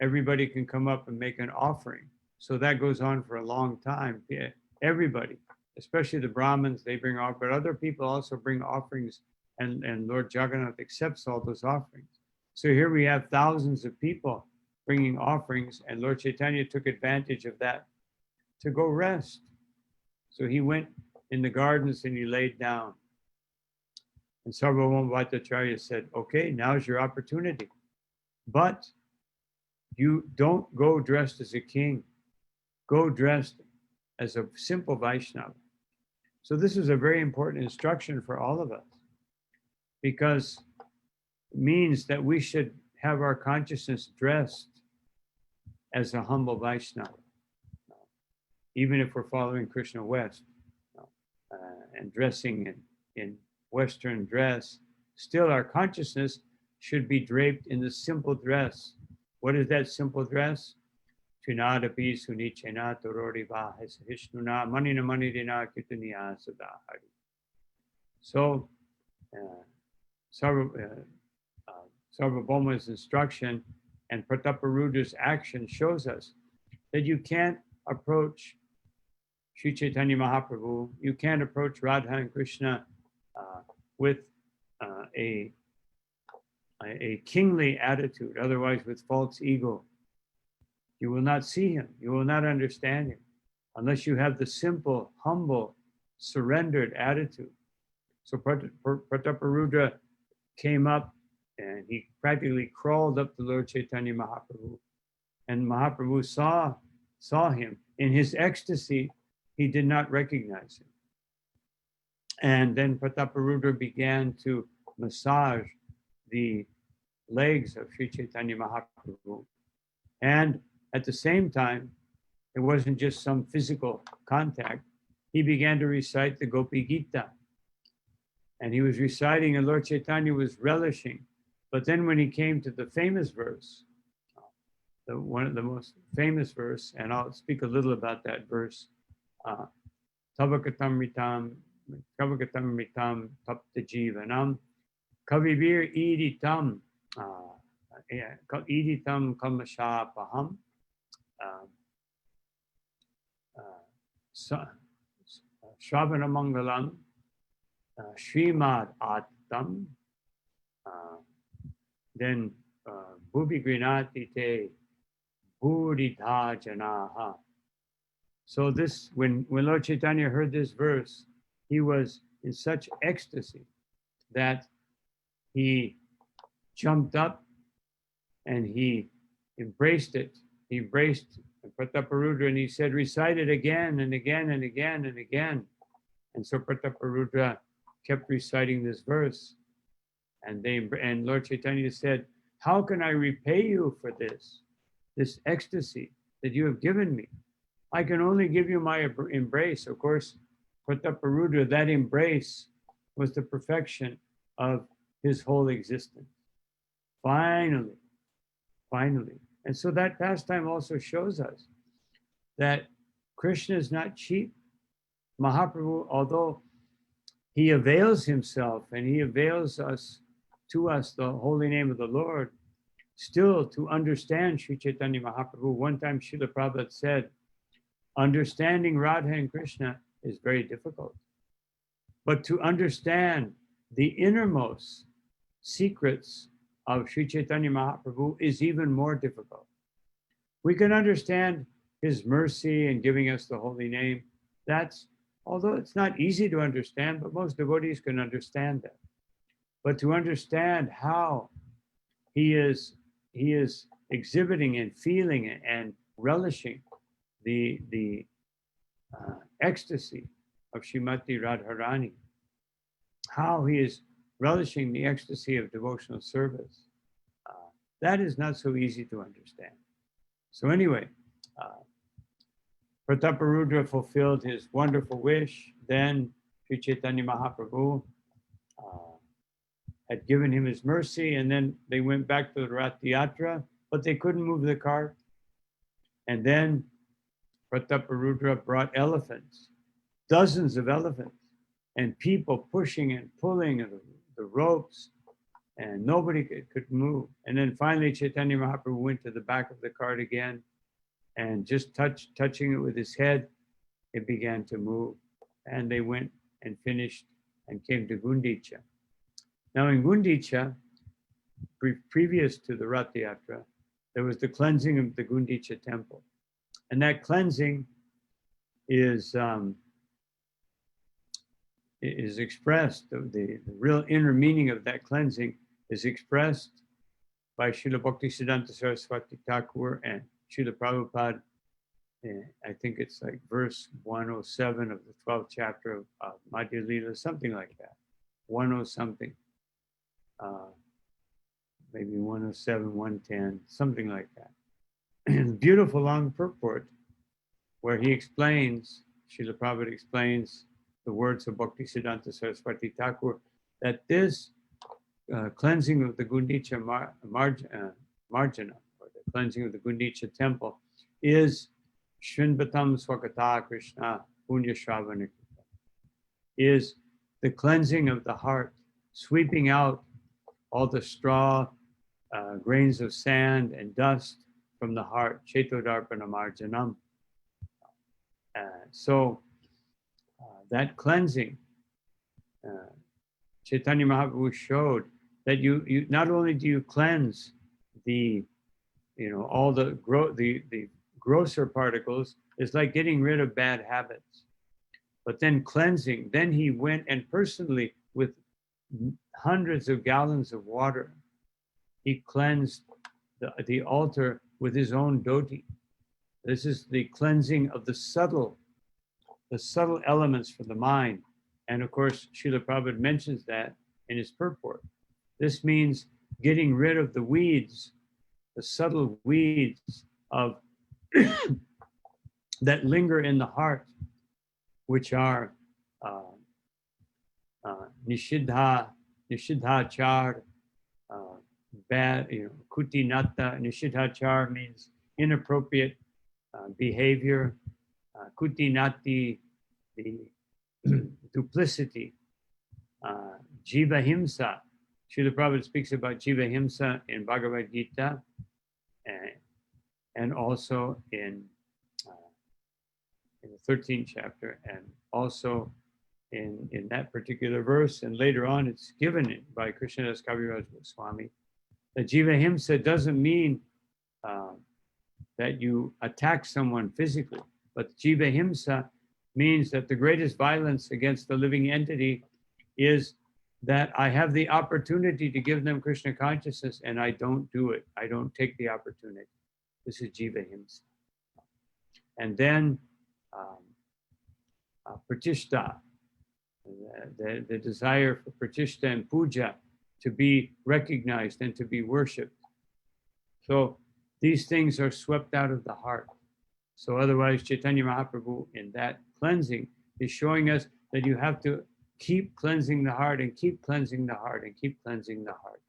everybody can come up and make an offering. So that goes on for a long time. Everybody, especially the Brahmins, they bring off, but other people also bring offerings, and Lord Jagannath accepts all those offerings. So here we have thousands of people bringing offerings, and Lord Chaitanya took advantage of that to go rest. So he went in the gardens and he laid down. And Sarvabhauma Bhattacharya said, okay, now's your opportunity. But you don't go dressed as a king. Go dressed as a simple Vaishnava. So this is a very important instruction for all of us, because it means that we should have our consciousness dressed as a humble Vaishnava, even if we're following Krishna West and dressing in Western dress. Still, our consciousness should be draped in the simple dress. What is that simple dress? Chinadapi sunichena tororiva hishnuna manina manirina kituniya sadahari. So, Sarvabhauma's instruction and Prataparudra's action shows us that you can't approach Sri Chaitanya Mahaprabhu, you can't approach Radha and Krishna with a kingly attitude, otherwise with false ego, you will not see him, you will not understand him, unless you have the simple, humble, surrendered attitude. So Prataparudra came up and he practically crawled up to Lord Caitanya Mahaprabhu. And Mahaprabhu saw him. In his ecstasy, he did not recognize him. And then Prataparudra began to massage the legs of Sri Chaitanya Mahaprabhu. And at the same time, it wasn't just some physical contact. He began to recite the Gopi Gita. And he was reciting, and Lord Chaitanya was relishing. But then when he came to the famous verse, one of the most famous verse, and I'll speak a little about that verse, Tavakatam Ritam Tapta Jivanam Kavivir Iditam Iditam Kamashapaham Shravana Mangalam Srimad Attam, then Bhubi Grinati Te Buddhita Janaha. So this, when Lord Chaitanya heard this verse, he was in such ecstasy that he jumped up and he embraced it. He embraced Prataparudra and he said, recite it again and again and again and again. And so Prataparudra kept reciting this verse. And Lord Chaitanya said, how can I repay you for this ecstasy that you have given me? I can only give you my embrace. Of course, Prataparudra, that embrace was the perfection of his whole existence. Finally. And so that pastime also shows us that Krishna is not cheap. Mahaprabhu, although he avails himself and he avails to us the holy name of the Lord, still to understand Sri Chaitanya Mahaprabhu, one time Srila Prabhupada said, understanding Radha and Krishna is very difficult. But to understand the innermost secrets of Sri Chaitanya Mahaprabhu is even more difficult. We can understand his mercy in giving us the holy name. That's, although it's not easy to understand, but most devotees can understand that. But to understand how he is exhibiting and feeling and relishing the ecstasy of Srimati Radharani, how he is relishing the ecstasy of devotional service, that is not so easy to understand. So anyway, Prataparudra fulfilled his wonderful wish. Then Sri Chaitanya Mahaprabhu had given him his mercy, and then they went back to the Rath Yatra, but they couldn't move the cart. And then Prataparudra brought elephants, dozens of elephants, and people pushing and pulling the ropes, and nobody could move. And then finally Chaitanya Mahaprabhu went to the back of the cart again, and just touching it with his head, it began to move. And they went and finished and came to Gundicha. Now in Gundicha, previous to the Rath Yatra, there was the cleansing of the Gundicha temple. And that cleansing is expressed, the real inner meaning of that cleansing is expressed by Srila Bhaktisiddhanta Saraswati Thakur and Srila Prabhupada. I think it's like verse 107 of the 12th chapter of Madhya Lila, something like that. 10 something. Maybe 107, 110, something like that. Beautiful long purport where he explains, Srila Prabhupada explains the words of Bhaktisiddhanta Saraswati Thakur, that this cleansing of the Gundicha Marjana, or the cleansing of the Gundicha temple, is Shrinvatam Swakata Krishna Punya Shravana, is the cleansing of the heart, sweeping out all the straw, grains of sand and dust from the heart, Chetodarpana Marjanam. So that cleansing Chaitanya Mahaprabhu showed that you not only do you cleanse the, all the grosser particles, it's like getting rid of bad habits. But then cleansing, then he went and personally, with hundreds of gallons of water, he cleansed the altar with his own dhoti. This is the cleansing of the subtle elements from the mind. And of course, Srila Prabhupada mentions that in his purport. This means getting rid of the weeds, the subtle weeds of that linger in the heart, which are nishidhachar, bad, kutinata. Nishidhachar means inappropriate behavior. Kutinati, the duplicity. Jiva himsa. Srila Prabhupada speaks about Jiva himsa in Bhagavad Gita, and also in the 13th chapter, and also in that particular verse, and later on it's given by Krishnadas Kaviraj Goswami. That Jiva himsa doesn't mean that you attack someone physically, but Jiva himsa means that the greatest violence against the living entity is that I have the opportunity to give them Krishna consciousness and I don't do it. I don't take the opportunity. This is Jiva himsa. And then pratishta, the desire for pratishta and puja, to be recognized and to be worshipped. So these things are swept out of the heart. So otherwise, Chaitanya Mahaprabhu in that cleansing is showing us that you have to keep cleansing the heart and keep cleansing the heart and keep cleansing the heart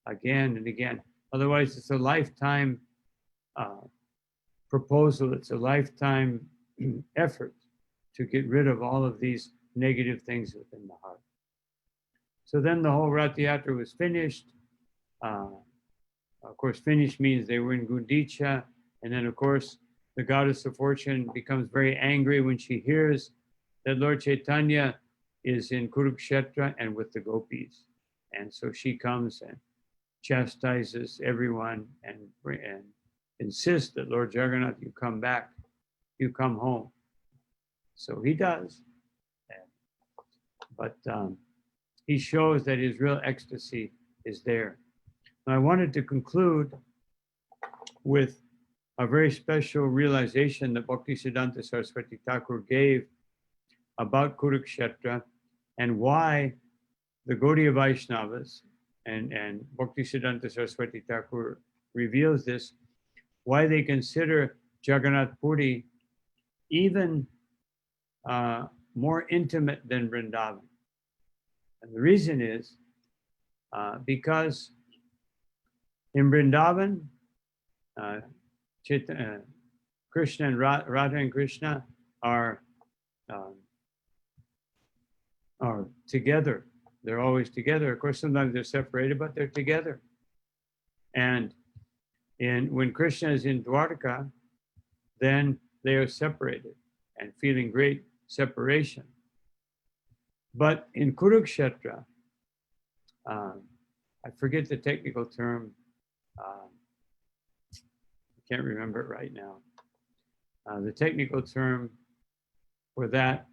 again and again. Otherwise, it's a lifetime proposal. It's a lifetime effort to get rid of all of these negative things within the heart. So then the whole Rath Yatra was finished. Of course, finished means they were in Gundicha. And then, of course, the goddess of fortune becomes very angry when she hears that Lord Caitanya is in Kurukshetra and with the gopis. And so she comes and chastises everyone and insists that Lord Jaganatha, you come back, you come home. So he does. But he shows that his real ecstasy is there. Now, I wanted to conclude with a very special realization that Bhaktisiddhanta Saraswati Thakur gave about Kurukshetra and why the Gaudiya Vaishnavas, and Bhaktisiddhanta Saraswati Thakur reveals this, why they consider Jagannath Puri even more intimate than Vrindavan. And the reason is because in Vrindavan, Krishna and Radha and Krishna are together. They're always together. Of course, sometimes they're separated, but they're together. And when Krishna is in Dwarka, then they are separated and feeling great separation. But in Kurukshetra, I forget the technical term. I can't remember it right now. The technical term for that,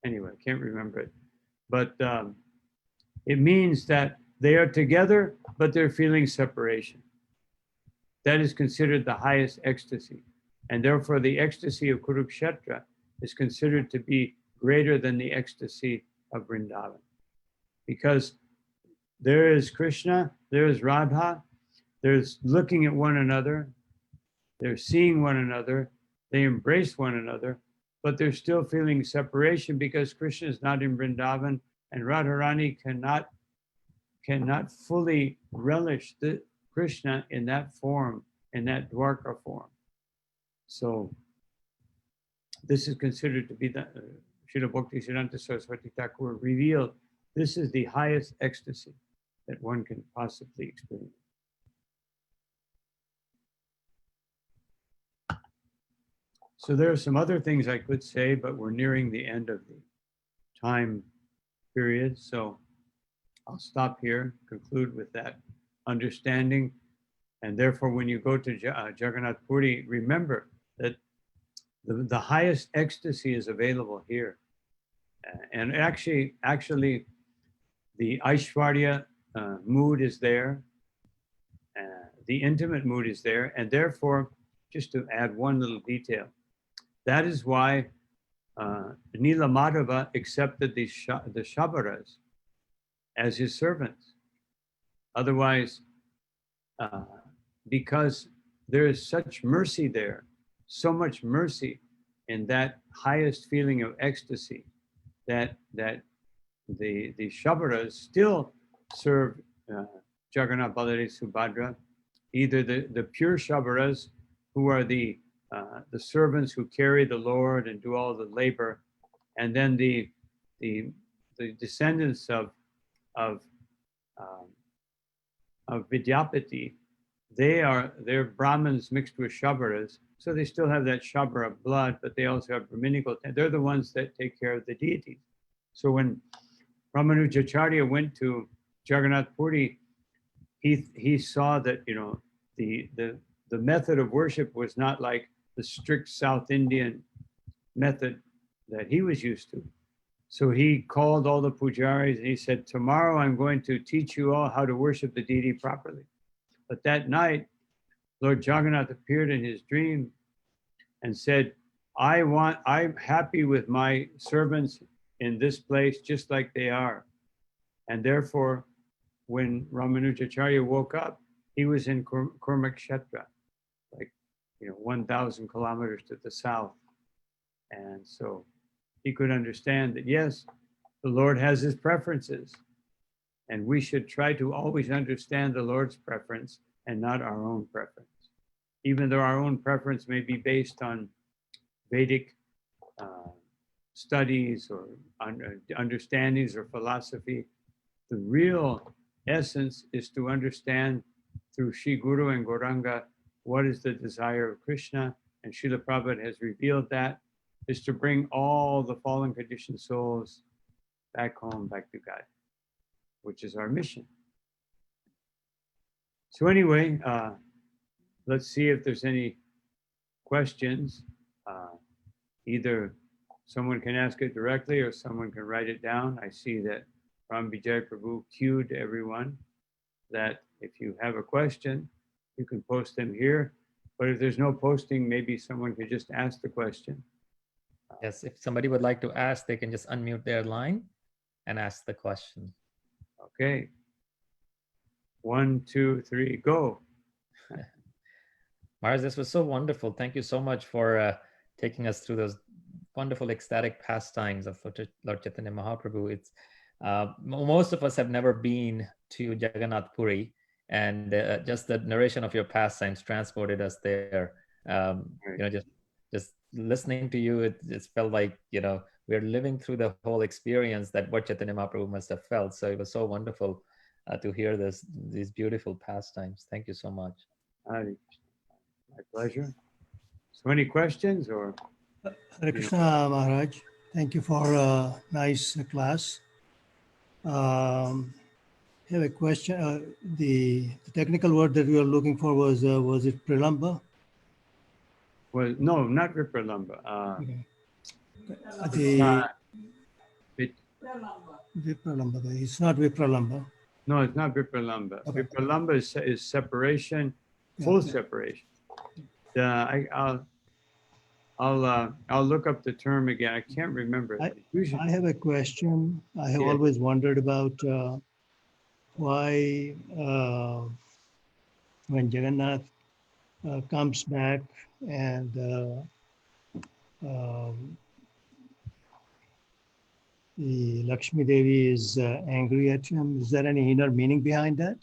anyway, I can't remember it. But it means that they are together, but they're feeling separation. That is considered the highest ecstasy. And therefore, the ecstasy of Kurukshetra is considered to be greater than the ecstasy of Vrindavan. Because there is Krishna, there is Radha, there's looking at one another, they're seeing one another, they embrace one another, but they're still feeling separation because Krishna is not in Vrindavan and Radharani cannot fully relish the Krishna in that form, in that Dwarka form. So this is considered to be the Srila Bhaktisiddhanta Saraswati Thakur revealed. This is the highest ecstasy that one can possibly experience. So there are some other things I could say, but we're nearing the end of the time period. So I'll stop here, conclude with that understanding. And therefore, when you go to Jagannath Puri, remember that the highest ecstasy is available here. And actually, the Aishwarya mood is there, the intimate mood is there, and therefore, just to add one little detail, that is why Nila Madhava accepted the Shabaras as his servants. Otherwise, because there is such mercy there, so much mercy in that highest feeling of ecstasy, that the Shabaras still serve Jagannath, Baladev, Subhadra, either the pure Shabaras, who are the servants who carry the Lord and do all the labor, and then the descendants of Vidyapati, they're Brahmins mixed with Shabaras, so they still have that Shabara blood, but they also have Brahminical. They're the ones that take care of the deities. So when Ramanujacharya went to Jagannath Puri, he saw that the method of worship was not like the strict South Indian method that he was used to. So he called all the pujaris and he said, tomorrow I'm going to teach you all how to worship the deity properly. But that night, Lord Jagannath appeared in his dream and said, I'm happy with my servants in this place just like they are. And therefore, when Ramanujacharya woke up, he was in Kurmakshetra, like 1,000 kilometers to the south. And so he could understand that, yes, the Lord has his preferences, and we should try to always understand the Lord's preference and not our own preference. Even though our own preference may be based on Vedic studies or understandings or philosophy, the real essence is to understand through Shri Guru and Gauranga what is the desire of Krishna, and Srila Prabhupada has revealed that is to bring all the fallen conditioned souls back home, back to God, which is our mission. So anyway, let's see if there's any questions. Either someone can ask it directly or someone can write it down. I see that Ram Vijay Prabhu cued everyone that if you have a question, you can post them here. But if there's no posting, maybe someone could just ask the question. Yes, if somebody would like to ask, they can just unmute their line and ask the question. Okay. 1, 2, 3, go. Maharaj, this was so wonderful. Thank you so much for taking us through those wonderful ecstatic pastimes of Lord Chaitanya Mahaprabhu. It's most of us have never been to Jagannath Puri, and just the narration of your pastimes transported us there. Just listening to you, it felt like we're living through the whole experience that what Chaitanya Mahaprabhu must have felt. So it was so wonderful to hear these beautiful pastimes. Thank you so much. My pleasure. So any questions or? Hare Krishna Maharaj, thank you for a nice class. I have a question. The technical word that we were looking for was it pralamba? Well, no, not Vipralamba. Vipralamba. It's not Vipralamba. No, it's not Vipralamba. Okay. Vipralamba is separation, full separation. I'll look up the term again. I can't remember it. I have a question. I have always wondered about why when Jagannath comes back and the Lakshmi Devi is angry at him. Is there any inner meaning behind that?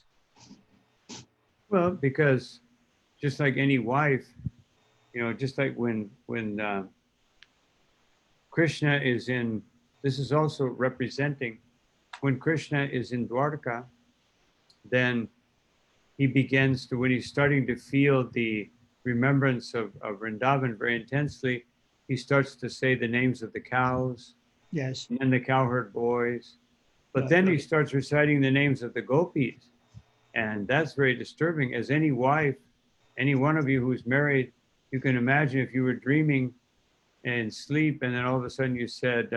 Well, because just like any wife, just like when Krishna is in, this is also representing when Krishna is in Dwarka, then he begins to, when he's starting to feel the remembrance of Vrindavan very intensely, he starts to say the names of the cows Yes. and then the cowherd boys. But Right. then he starts reciting the names of the gopis. And that's very disturbing. As any wife, any one of you who's married, you can imagine if you were dreaming and sleep, and then all of a sudden you said,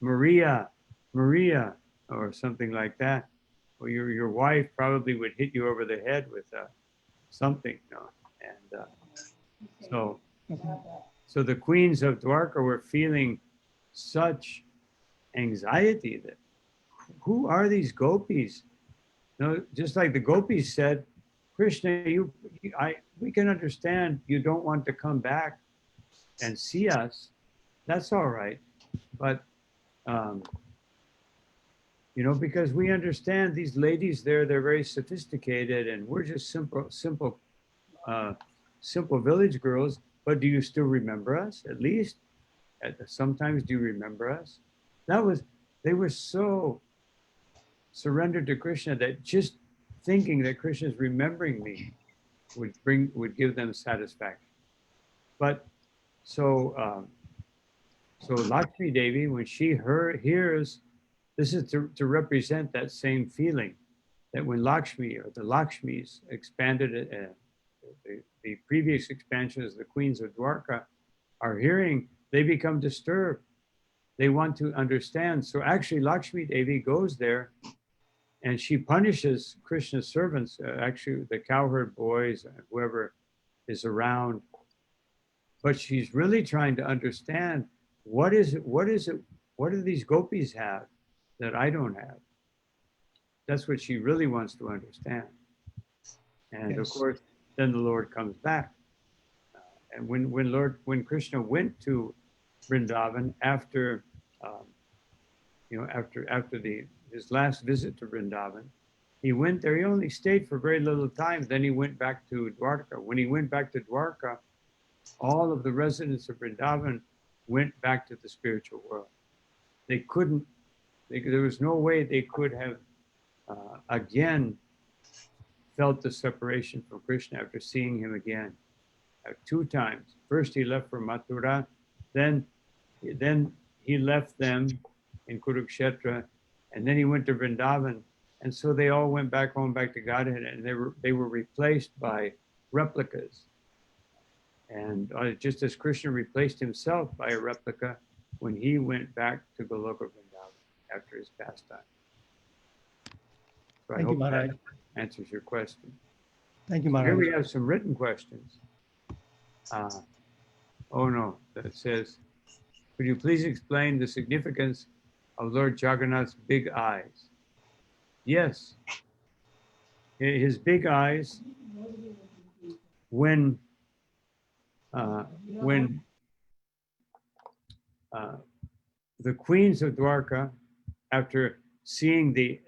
Maria, Maria, or something like that. Well, your wife probably would hit you over the head with something, you know. And so, Okay. so the queens of Dwarka were feeling such anxiety that who are these gopis? No, just like the gopis said, Krishna, we can understand you don't want to come back and see us. That's all right, but um, you know, because we understand these ladies there, they're very sophisticated, and we're just uh, simple village girls. But do you still remember us? At least, sometimes do you remember us? That was they were so surrendered to Krishna that just thinking that Krishna is remembering me would give them satisfaction. But so so Lakshmi Devi, when she hears, this is to represent that same feeling that when Lakshmi or the Lakshmis expanded, the previous expansions, the queens of Dwarka, are hearing, they become disturbed. They want to understand. So actually, Lakshmi Devi goes there and she punishes Krishna's servants, actually the cowherd boys, whoever is around. But she's really trying to understand what is it, what do these gopis have that I don't have? That's what she really wants to understand. And of Yes. course, then the Lord comes back. And when Krishna went to Vrindavan after, after his last visit to Vrindavan, he went there. He only stayed for very little time. Then he went back to Dwarka. When he went back to Dwarka, all of the residents of Vrindavan went back to the spiritual world. They couldn't. There was no way they could have again felt the separation from Krishna after seeing him again. Two times. First he left for Mathura, then he left them in Kurukshetra, and then he went to Vrindavan. And so they all went back home, back to Godhead, and they were replaced by replicas. And just as Krishna replaced himself by a replica when he went back to Goloka Vrindavan after his pastime. So I Thank you, hope Maharaj. that answers your question. Thank you, Here Maharaj. we have some written questions. Oh no, that says, could you please explain the significance of Lord Jagannath's big eyes? Yes, his big eyes when the queens of Dwarka, after seeing the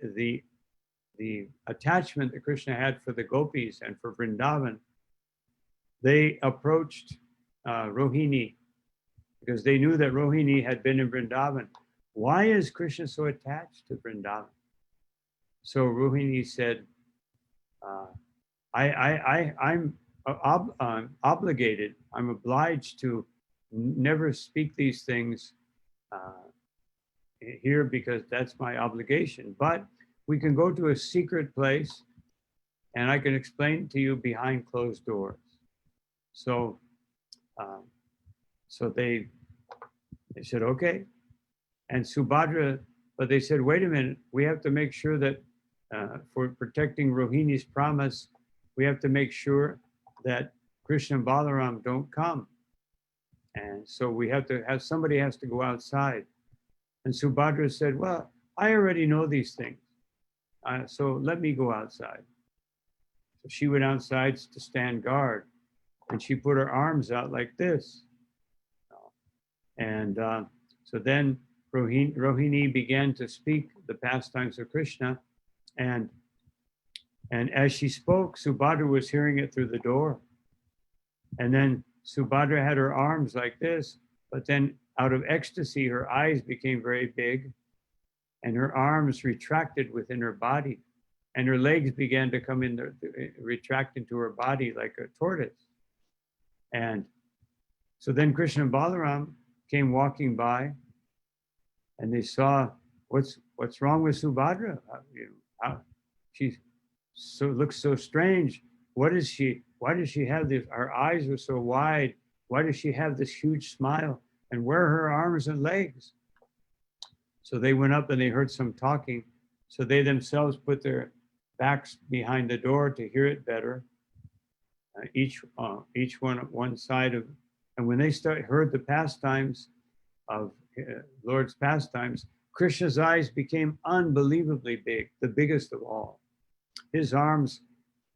attachment that Krishna had for the gopis and for Vrindavan, they approached Rohini because they knew that Rohini had been in Vrindavan. Why is Krishna so attached to Vrindavan? So Rohini said, I'm obligated, I'm obliged to never speak these things here because that's my obligation. But we can go to a secret place and I can explain to you behind closed doors. So, so they said, okay. And Subhadra, but they said, wait a minute, we have to make sure that for protecting Rohini's promise, we have to make sure that Krishna and Balaram don't come. And so we have to have, somebody has to go outside. And Subhadra said, well, I already know these things. So let me go outside. So she went outside to stand guard and she put her arms out like this. And so then Rohini began to speak the pastimes of Krishna. And as she spoke, Subhadra was hearing it through the door. And then Subhadra had her arms like this, but then out of ecstasy, her eyes became very big and her arms retracted within her body. And her legs began to come in, retract into her body like a tortoise. And so then Krishna and Balaram came walking by and they saw what's wrong with Subhadra. She looks so strange. What is she? Why does she have this? Her eyes are so wide. Why does she have this huge smile? And where are her arms and legs? So they went up and they heard some talking. So they themselves put their backs behind the door to hear it better. Each one at one side of, and when they heard the pastimes of Lord's pastimes, Krishna's eyes became unbelievably big, the biggest of all. His arms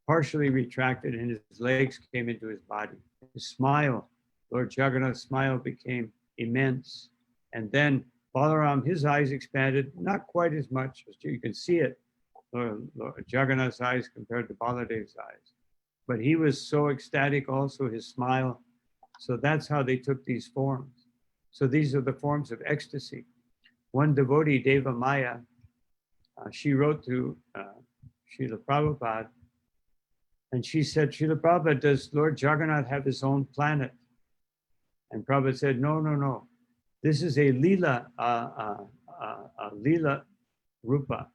partially retracted and his legs came into his body. His smile, Lord Jagannath's smile, became immense. And then Balaram, his eyes expanded, not quite as much as you can see it, Lord Jagannath's eyes compared to Baladev's eyes. But he was so ecstatic also, his smile. So that's how they took these forms. So these are the forms of ecstasy. One devotee, Deva Maya, she wrote to Srila Prabhupada, and she said, Srila Prabhupada, does Lord Jagannath have his own planet? And Prabhupada said, no, no, no. This is a lila, lila rupa.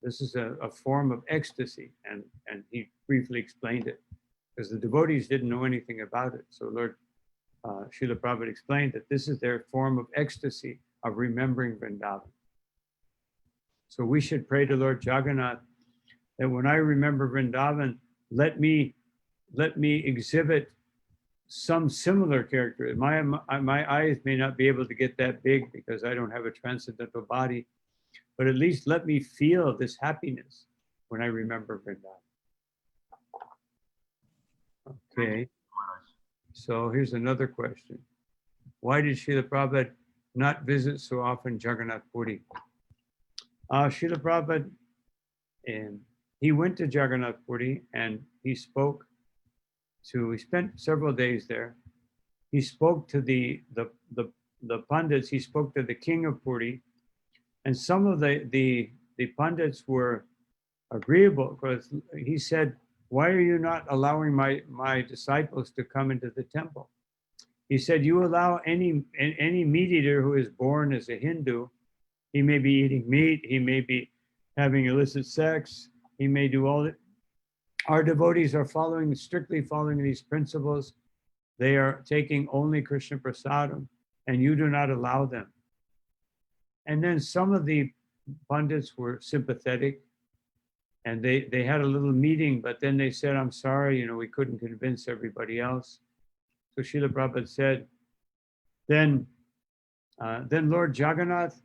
This is a form of ecstasy. And he briefly explained it because the devotees didn't know anything about it. So Lord Srila Prabhupada explained that this is their form of ecstasy of remembering Vrindavan. So we should pray to Lord Jagannath that when I remember Vrindavan, let me exhibit some similar character. My eyes may not be able to get that big because I don't have a transcendental body, but at least let me feel this happiness when I remember Vrindavan. Okay, so here's another question. Why did Srila Prabhupada not visit so often Jagannath Puri? Srila Prabhupada, he went to Jagannath Puri and he spent several days there. He spoke to the Pandits, he spoke to the king of Puri, and some of the Pandits were agreeable because he said, why are you not allowing my disciples to come into the temple? He said, you allow any meat eater who is born as a Hindu, he may be eating meat, he may be having illicit sex, he may do all that. Our devotees are strictly following these principles. They are taking only Krishna Prasadam, and you do not allow them. And then some of the Pandits were sympathetic, and they had a little meeting, but then they said, I'm sorry, we couldn't convince everybody else. So Srila Prabhupada said, then Lord Jagannath,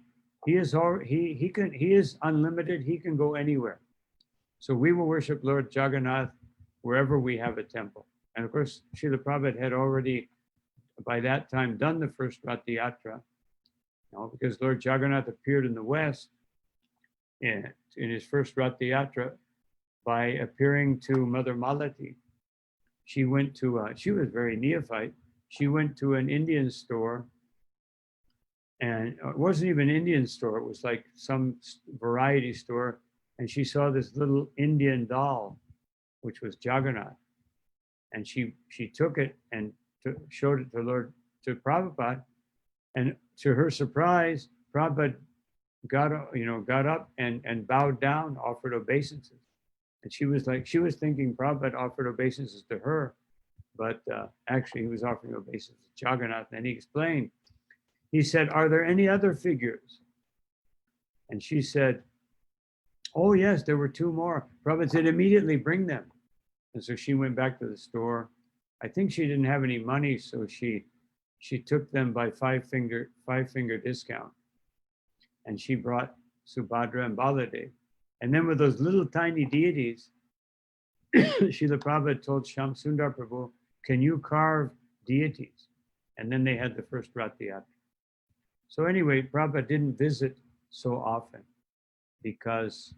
he is unlimited, he can go anywhere. So we will worship Lord Jagannath wherever we have a temple. And of course, Srila Prabhupada had already, by that time, done the first Rath Yatra, because Lord Jagannath appeared in the West in his first Rath Yatra by appearing to Mother Malati. She went to, she was very neophyte. She went to an Indian store, and it wasn't even an Indian store. It was like some variety store. And she saw this little Indian doll, which was Jagannath. And she took it and showed it to Prabhupada. And to her surprise, Prabhupada got up and bowed down, offered obeisances. And she was thinking Prabhupada offered obeisances to her, but actually he was offering obeisances to Jagannath. And he explained, he said, are there any other figures? And she said, oh yes, there were two more. Prabhupada said, immediately bring them. And so she went back to the store. I think she didn't have any money, so she took them by five finger discount. And she brought Subhadra and Baladev. And then with those little tiny deities, Srila Prabhupada told Shyam Sundar Prabhu, can you carve deities? And then they had the first Rath Yatra. So anyway, Prabhupada didn't visit so often because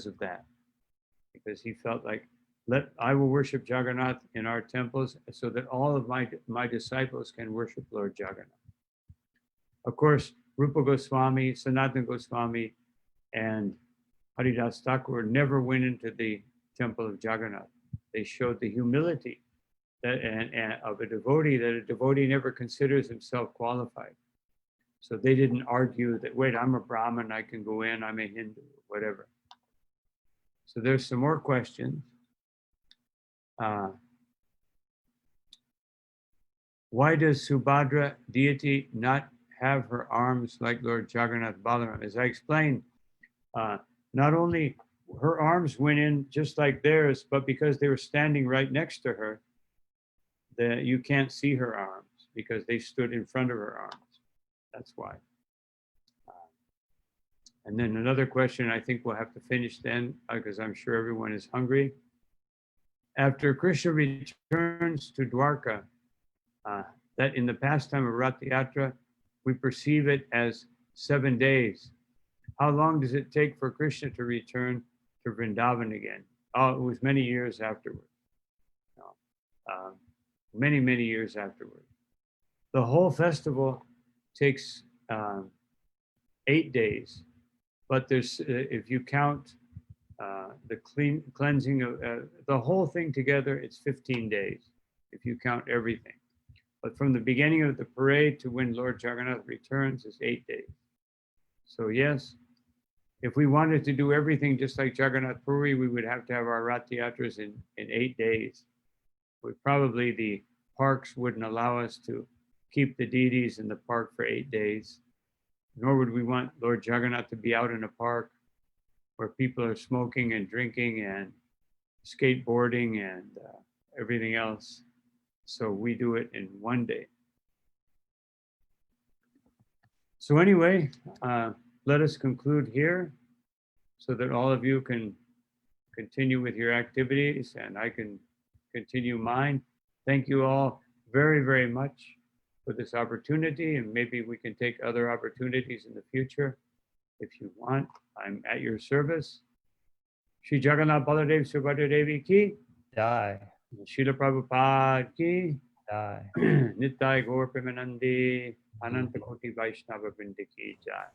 of that. Because he felt like, I will worship Jagannath in our temples so that all of my disciples can worship Lord Jagannath. Of course, Rupa Goswami, Sanatana Goswami, and Haridas Thakur never went into the temple of Jagannath. They showed the humility of a devotee, that a devotee never considers himself qualified. So they didn't argue that, wait, I'm a Brahmin, I can go in, I'm a Hindu, whatever. So there's some more questions. Why does Subhadra deity not have her arms like Lord Jagannath Balaram? As I explained, not only her arms went in just like theirs, but because they were standing right next to her, you can't see her arms because they stood in front of her arms. That's why. And then another question, I think we'll have to finish then, because I'm sure everyone is hungry. After Krishna returns to Dwarka, that in the pastime of Rath Yatra, we perceive it as 7 days. How long does it take for Krishna to return to Vrindavan again? Oh, it was many years afterward. Many, many years afterward. The whole festival takes 8 days, but there's, if you count the cleansing of the whole thing together, it's 15 days, if you count everything. But from the beginning of the parade to when Lord Jagannath returns is 8 days. So yes, if we wanted to do everything just like Jagannath Puri, we would have to have our Rath Yatras in 8 days. Probably the parks wouldn't allow us to keep the deities in the park for 8 days, nor would we want Lord Jagannath to be out in a park where people are smoking and drinking and skateboarding and everything else. So we do it in 1 day. So anyway, let us conclude here so that all of you can continue with your activities and I can continue mine. Thank you all very, very much for this opportunity, and maybe we can take other opportunities in the future if you want. I'm at your service. Shri Jagannath Baladev Subhadra Devi ki Jai. Srila Prabhupada ki Jai. Nitai Gaur Premanandi Ananta Koti Vaishnava Vrinda ki Jai.